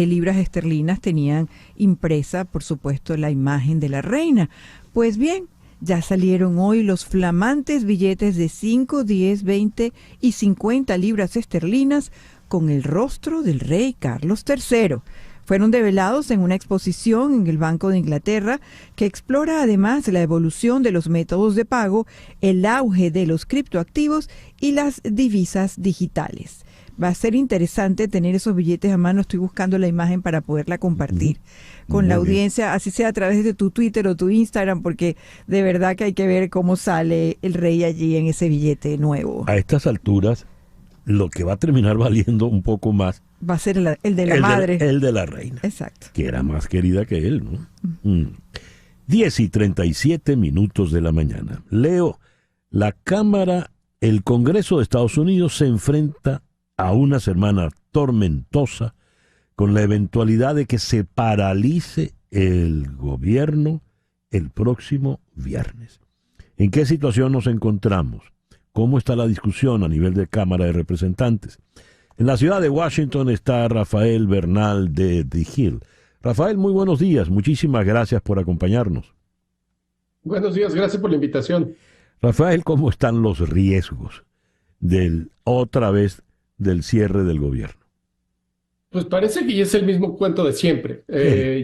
libras esterlinas tenían impresa, por supuesto, la imagen de la reina. Pues bien, ya salieron hoy los flamantes billetes de 5, 10, 20 y 50 libras esterlinas con el rostro del rey Carlos III. Fueron develados en una exposición en el Banco de Inglaterra que explora además la evolución de los métodos de pago, el auge de los criptoactivos y las divisas digitales. Va a ser interesante tener esos billetes a mano. Estoy buscando la imagen para poderla compartir con la audiencia, así sea a través de tu Twitter o tu Instagram, porque de verdad que hay que ver cómo sale el rey allí en ese billete nuevo. A estas alturas, lo que va a terminar valiendo un poco más va a ser el de la madre. El de la reina. Exacto. Que era más querida que él, ¿no? 10:37 de la mañana. Leo, el Congreso de Estados Unidos se enfrenta a una semana tormentosa con la eventualidad de que se paralice el gobierno el próximo viernes. ¿En qué situación nos encontramos? ¿Cómo está la discusión a nivel de Cámara de Representantes? En la ciudad de Washington está Rafael Bernal de The Hill. Rafael, muy buenos días. Muchísimas gracias por acompañarnos. Buenos días, gracias por la invitación. Rafael, ¿cómo están los riesgos otra vez del cierre del gobierno? Pues parece que ya es el mismo cuento de siempre.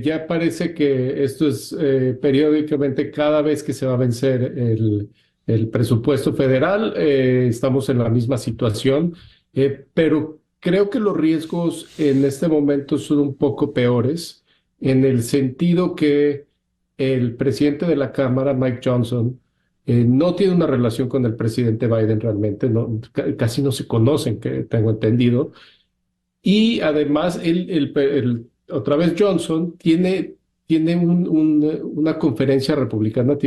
Ya parece que esto es periódicamente, cada vez que se va a vencer el presupuesto federal, estamos en la misma situación, pero creo que los riesgos en este momento son un poco peores, en el sentido que el presidente de la Cámara, Mike Johnson, no tiene una relación con el presidente Biden realmente, casi no se conocen, que tengo entendido. Y además, otra vez Johnson tiene una conferencia republicana,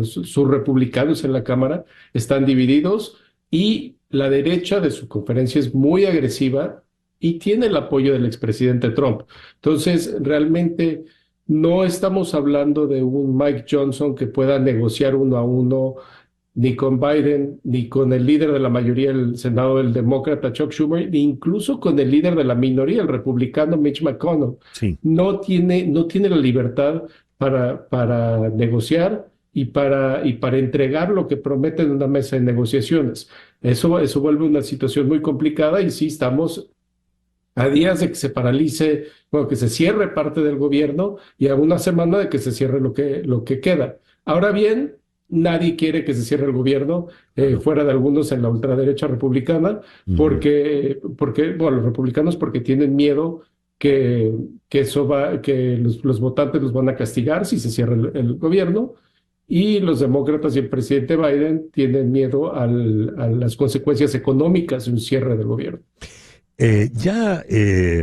sus republicanos en la Cámara están divididos y la derecha de su conferencia es muy agresiva y tiene el apoyo del expresidente Trump. Entonces, realmente no estamos hablando de un Mike Johnson que pueda negociar uno a uno ni con Biden, ni con el líder de la mayoría del Senado, el demócrata Chuck Schumer, ni incluso con el líder de la minoría, el republicano Mitch McConnell. Sí. No tiene la libertad para negociar y para entregar lo que promete en una mesa de negociaciones. Eso vuelve una situación muy complicada y sí estamos a días de que se paralice, que se cierre parte del gobierno y a una semana de que se cierre lo que queda. Ahora bien, nadie quiere que se cierre el gobierno, fuera de algunos en la ultraderecha republicana, porque los republicanos porque tienen miedo que los votantes los van a castigar si se cierra el gobierno, y los demócratas y el presidente Biden tienen miedo a las consecuencias económicas de un cierre del gobierno.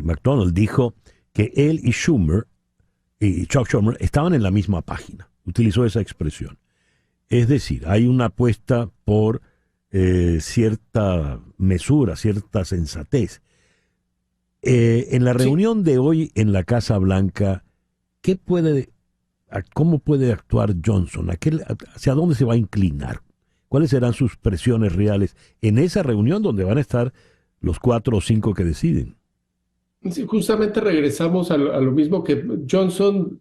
McDonald dijo que él y Chuck Schumer estaban en la misma página, utilizó esa expresión. Es decir, hay una apuesta por cierta mesura, cierta sensatez. En la reunión de hoy en la Casa Blanca, ¿cómo puede actuar Johnson? ¿Hacia dónde se va a inclinar? ¿Cuáles serán sus presiones reales en esa reunión donde van a estar los 4 o 5 que deciden? Sí, justamente regresamos a lo mismo, que Johnson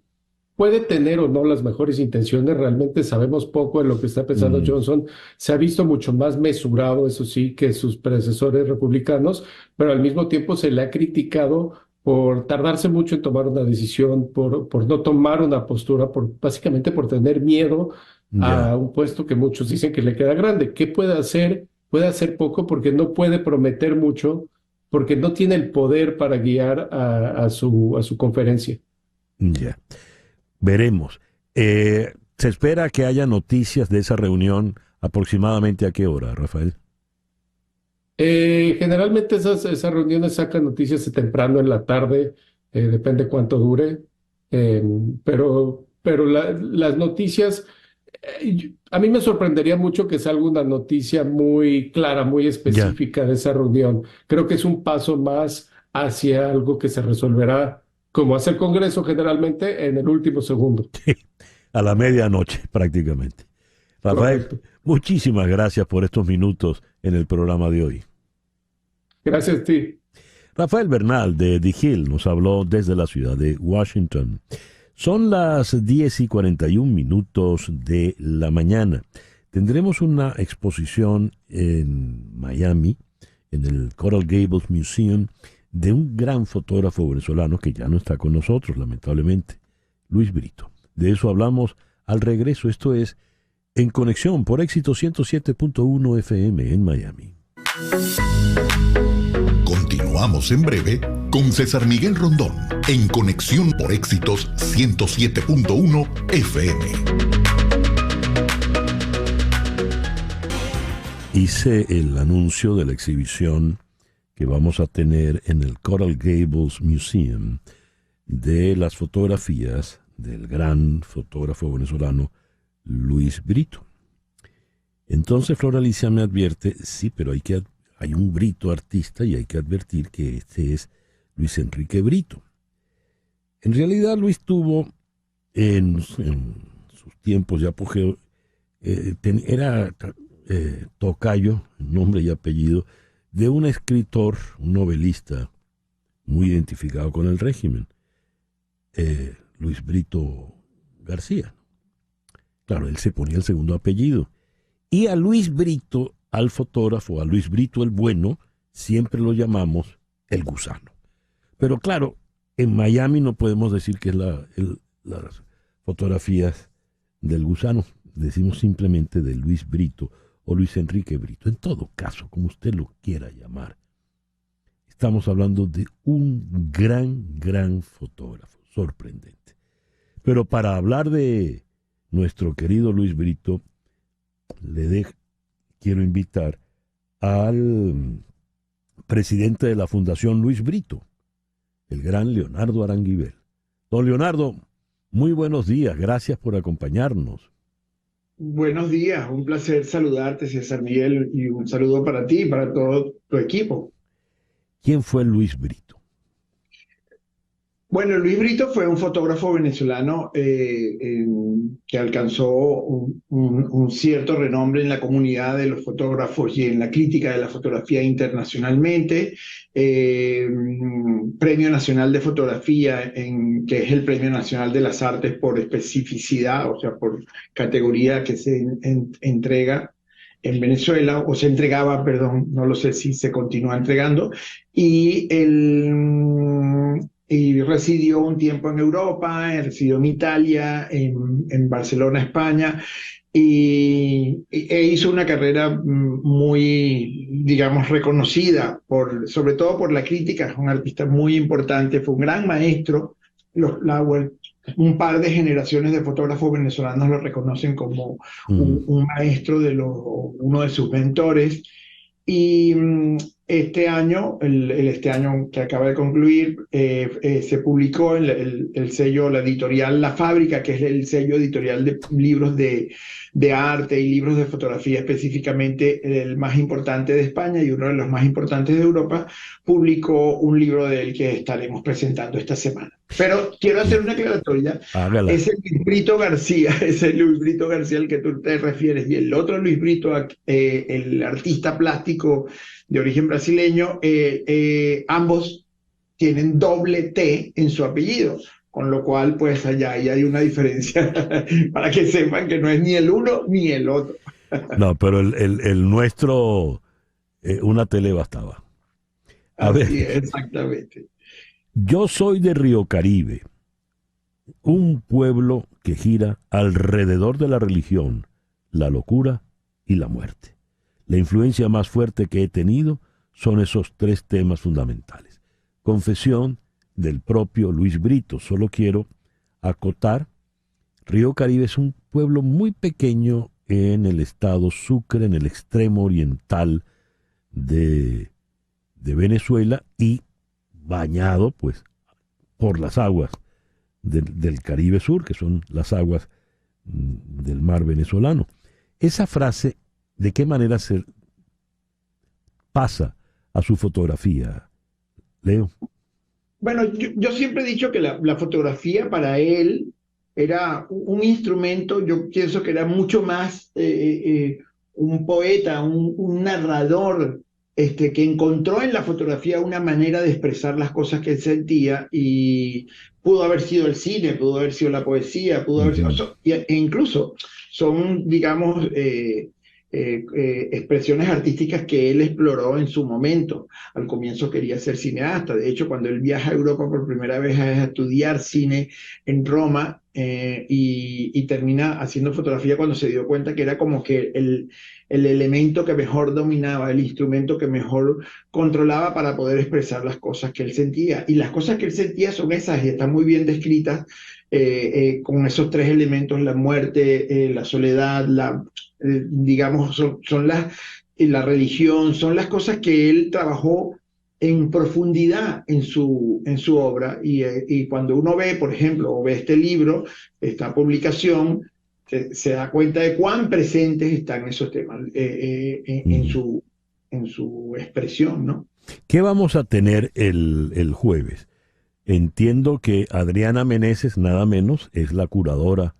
puede tener o no las mejores intenciones, realmente sabemos poco de lo que está pensando Johnson. Se ha visto mucho más mesurado, eso sí, que sus predecesores republicanos, pero al mismo tiempo se le ha criticado por tardarse mucho en tomar una decisión, por no tomar una postura, básicamente por tener miedo a un puesto que muchos dicen que le queda grande. ¿Qué puede hacer? Puede hacer poco porque no puede prometer mucho, porque no tiene el poder para guiar a su conferencia. Ya. Veremos. Se espera que haya noticias de esa reunión aproximadamente ¿a qué hora, Rafael? Generalmente esas reuniones sacan noticias de temprano en la tarde, depende cuánto dure, pero las noticias, a mí me sorprendería mucho que salga una noticia muy clara, muy específica de esa reunión. Creo que es un paso más hacia algo que se resolverá, como hace el Congreso generalmente, en el último segundo. A la medianoche prácticamente. Rafael, muchísimas gracias por estos minutos en el programa de hoy. Gracias a ti. Rafael Bernal de The Hill nos habló desde la ciudad de Washington. Son las 10:41 de la mañana. Tendremos una exposición en Miami, en el Coral Gables Museum, de un gran fotógrafo venezolano que ya no está con nosotros, lamentablemente, Luis Brito. De eso hablamos al regreso. Esto es En Conexión por Éxito 107.1 FM en Miami. Continuamos en breve con César Miguel Rondón en Conexión por Éxitos 107.1 FM. Hice el anuncio de la exhibición que vamos a tener en el Coral Gables Museum de las fotografías del gran fotógrafo venezolano Luis Brito. Entonces Flor Alicia me advierte, sí, pero hay un Brito artista y hay que advertir que este es Luis Enrique Brito. En realidad Luis tuvo en sus tiempos de apogeo, era tocayo, nombre y apellido, de un escritor, un novelista muy identificado con el régimen, Luis Brito García. Claro, él se ponía el segundo apellido. Y a Luis Brito, al fotógrafo, a Luis Brito el bueno, siempre lo llamamos el gusano. Pero claro, en Miami no podemos decir que es las fotografías del gusano. Decimos simplemente de Luis Brito o Luis Enrique Brito. En todo caso, como usted lo quiera llamar, estamos hablando de un gran fotógrafo, sorprendente. Pero para hablar de nuestro querido Luis Brito, quiero invitar al presidente de la Fundación Luis Brito, el gran Leonardo Aranguibel. Don Leonardo, muy buenos días, gracias por acompañarnos. Buenos días, un placer saludarte, César Miguel, y un saludo para ti y para todo tu equipo. ¿Quién fue Luis Brito? Bueno, Luis Brito fue un fotógrafo venezolano que alcanzó un cierto renombre en la comunidad de los fotógrafos y en la crítica de la fotografía internacionalmente. Premio Nacional de Fotografía, que es el Premio Nacional de las Artes por especificidad, o sea, por categoría que se entrega en Venezuela, o se entregaba, perdón, no lo sé si se continúa entregando, y residió un tiempo en Europa, residió en Italia, en Barcelona, España, e hizo una carrera muy, digamos, reconocida, sobre todo por la crítica. Es un artista muy importante, fue un gran maestro. Un par de generaciones de fotógrafos venezolanos lo reconocen como un maestro, uno de sus mentores. Y este año, este año que acaba de concluir, se publicó el sello, la editorial La Fábrica, que es el sello editorial de libros de arte y libros de fotografía, específicamente el más importante de España y uno de los más importantes de Europa, publicó un libro de él que estaremos presentando esta semana. Pero quiero hacer una aclaratoria. Hágala. Es el Luis Brito García, es el Luis Brito García al que tú te refieres, y el otro Luis Brito, el artista plástico de origen brasileño, ambos tienen doble T en su apellido. con lo cual pues allá ahí hay una diferencia para que sepan que no es ni el uno ni el otro. No, pero el nuestro, una tele bastaba. A ver, Exactamente. yo soy de Río Caribe, un pueblo que gira alrededor de la religión, la locura y la muerte. La influencia más fuerte que he tenido son esos tres temas fundamentales. Confesión del propio Luis Brito. Solo quiero acotar, Río Caribe es un pueblo muy pequeño en el estado Sucre, en el extremo oriental de Venezuela, y bañado pues por las aguas del Caribe Sur, que son las aguas del mar venezolano. Esa frase, ¿de qué manera se pasa a su fotografía, Leo? Bueno, yo siempre he dicho que la fotografía para él era un instrumento. Yo pienso que era mucho más un poeta, un narrador, que encontró en la fotografía una manera de expresar las cosas que él sentía, y pudo haber sido el cine, pudo haber sido la poesía, pudo haber sido, e incluso son, digamos, expresiones artísticas que él exploró en su momento. Al comienzo quería ser cineasta. De hecho, cuando él viaja a Europa por primera vez a estudiar cine en Roma, y termina haciendo fotografía cuando se dio cuenta que era como que el elemento que mejor dominaba, el instrumento que mejor controlaba para poder expresar las cosas que él sentía. Y las cosas que él sentía son esas, y están muy bien descritas, con esos tres elementos: la muerte, la soledad, digamos, son la religión, son las cosas que él trabajó en profundidad en su obra. Y cuando uno ve, por ejemplo, o ve este libro, esta publicación, se da cuenta de cuán presentes están esos temas en su expresión, ¿no? ¿Qué vamos a tener el jueves? Entiendo que Adriana Meneses, nada menos, es la curadora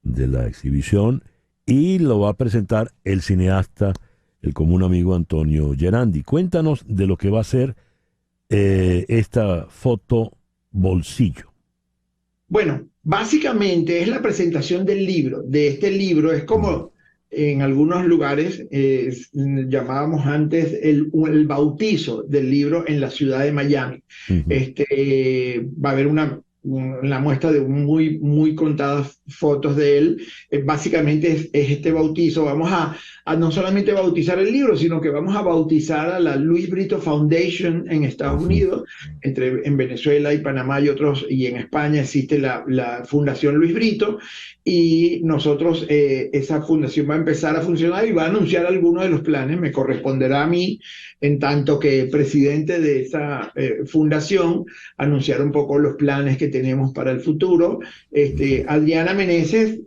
de la exhibición, y lo va a presentar el cineasta, el común amigo Antonio Gerandi. Cuéntanos de lo que va a ser esta foto bolsillo. Bueno, básicamente es la presentación del libro. De este libro es como en algunos lugares llamábamos antes el bautizo del libro en la ciudad de Miami. Va a haber una muestra de muy contadas fotos de él. Básicamente es este bautizo. Vamos a no solamente bautizar el libro, sino que vamos a bautizar a la Luis Brito Foundation en Estados Unidos. En Venezuela y Panamá y otros, y en España existe la Fundación Luis Brito, y nosotros, esa fundación va a empezar a funcionar y va a anunciar algunos de los planes. Me corresponderá a mí, en tanto que presidente de esa fundación, anunciar un poco los planes que tenemos para el futuro. Adriana Meneses,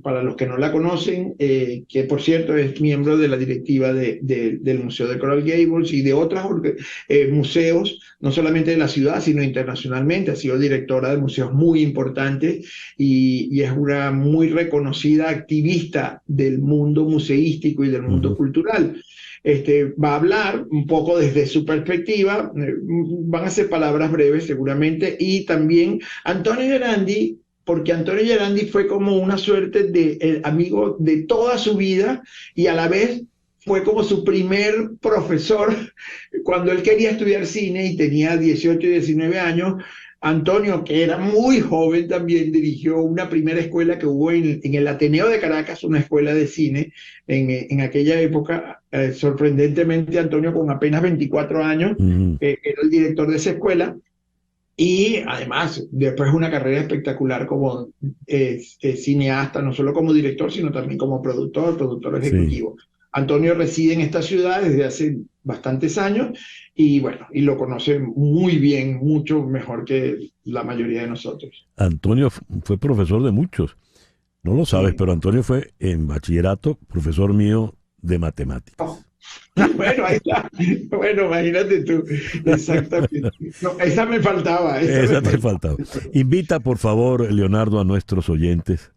para los que no la conocen, que por cierto es miembro de la directiva del Museo de Coral Gables y de otros museos, no solamente de la ciudad, sino internacionalmente. Ha sido directora de museos muy importantes y es una muy reconocida activista del mundo museístico y del mundo cultural. Va a hablar un poco desde su perspectiva. Van a ser palabras breves seguramente, y también Antonio Gerandi, porque Antonio Gerandi fue como una suerte de amigo de toda su vida, y a la vez fue como su primer profesor cuando él quería estudiar cine y tenía 18 y 19 años. Antonio, que era muy joven, también dirigió una primera escuela que hubo en el Ateneo de Caracas, una escuela de cine en aquella época. Sorprendentemente, Antonio, con apenas 24 años, era el director de esa escuela. Y además, después una carrera espectacular como cineasta, no solo como director, sino también como productor ejecutivo. Sí. Antonio reside en esta ciudad desde hace bastantes años, y bueno, y lo conoce muy bien, mucho mejor que la mayoría de nosotros. Antonio fue profesor de muchos. No lo sabes, pero Antonio fue en bachillerato profesor mío de matemáticas. Bueno, ahí está. Bueno, imagínate tú. Exactamente. No, esa me faltaba. Esa te faltaba. Invita, por favor, Leonardo, a nuestros oyentes.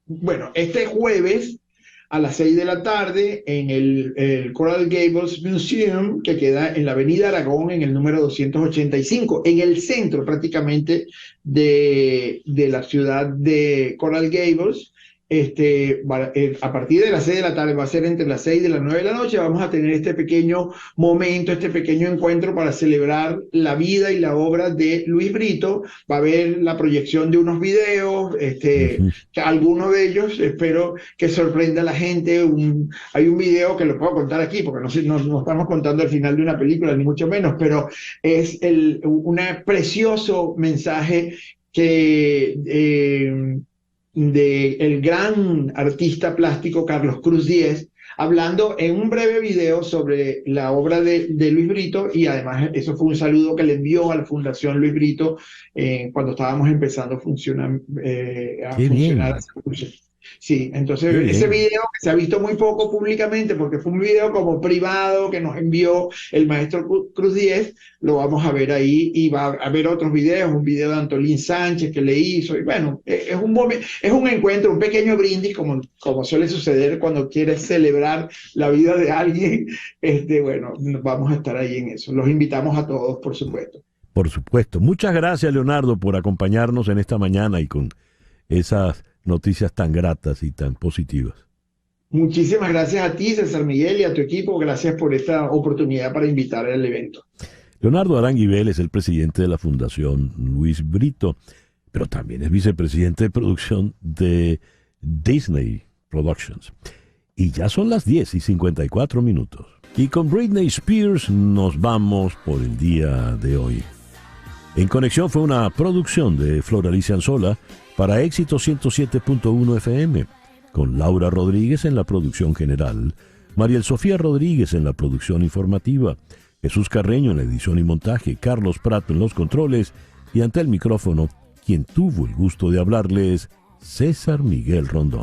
Bueno, este jueves a las 6 de la tarde en el Coral Gables Museum, que queda en la Avenida Aragón, en el número 285, en el centro prácticamente de la ciudad de Coral Gables. A partir de las 6 de la tarde, va a ser entre las 6 y las 9 de la noche, vamos a tener este pequeño momento, este pequeño encuentro para celebrar la vida y la obra de Luis Brito. Va a haber la proyección de unos videos, algunos de ellos espero que sorprenda a la gente. Hay un video que lo puedo contar aquí, porque no estamos contando el final de una película, ni mucho menos, pero es un precioso mensaje que... del gran artista plástico Carlos Cruz Diez, hablando en un breve video sobre la obra de Luis Brito, y además eso fue un saludo que le envió a la Fundación Luis Brito cuando estábamos empezando a funcionar. Sí, entonces ese video que se ha visto muy poco públicamente porque fue un video como privado que nos envió el maestro Cruz Diez, lo vamos a ver ahí, y va a haber otros videos, un video de Antolín Sánchez que le hizo, y bueno, es un encuentro, un pequeño brindis como suele suceder cuando quieres celebrar la vida de alguien. Bueno, vamos a estar ahí en eso, los invitamos a todos, por supuesto. Por supuesto. Muchas gracias, Leonardo, por acompañarnos en esta mañana y con esas noticias tan gratas y tan positivas. Muchísimas gracias a ti, César Miguel, y a tu equipo. Gracias por esta oportunidad para invitar al evento. Leonardo Aranguibel es el presidente de la Fundación Luis Brito, pero también es vicepresidente de producción de Disney Productions. Y ya son las 10:54. Y con Britney Spears nos vamos por el día de hoy. En Conexión fue una producción de Flor Alicia Anzola para Éxito 107.1 FM, con Laura Rodríguez en la producción general, Mariel Sofía Rodríguez en la producción informativa, Jesús Carreño en la edición y montaje, Carlos Prato en los controles, y ante el micrófono, quien tuvo el gusto de hablarles, César Miguel Rondón.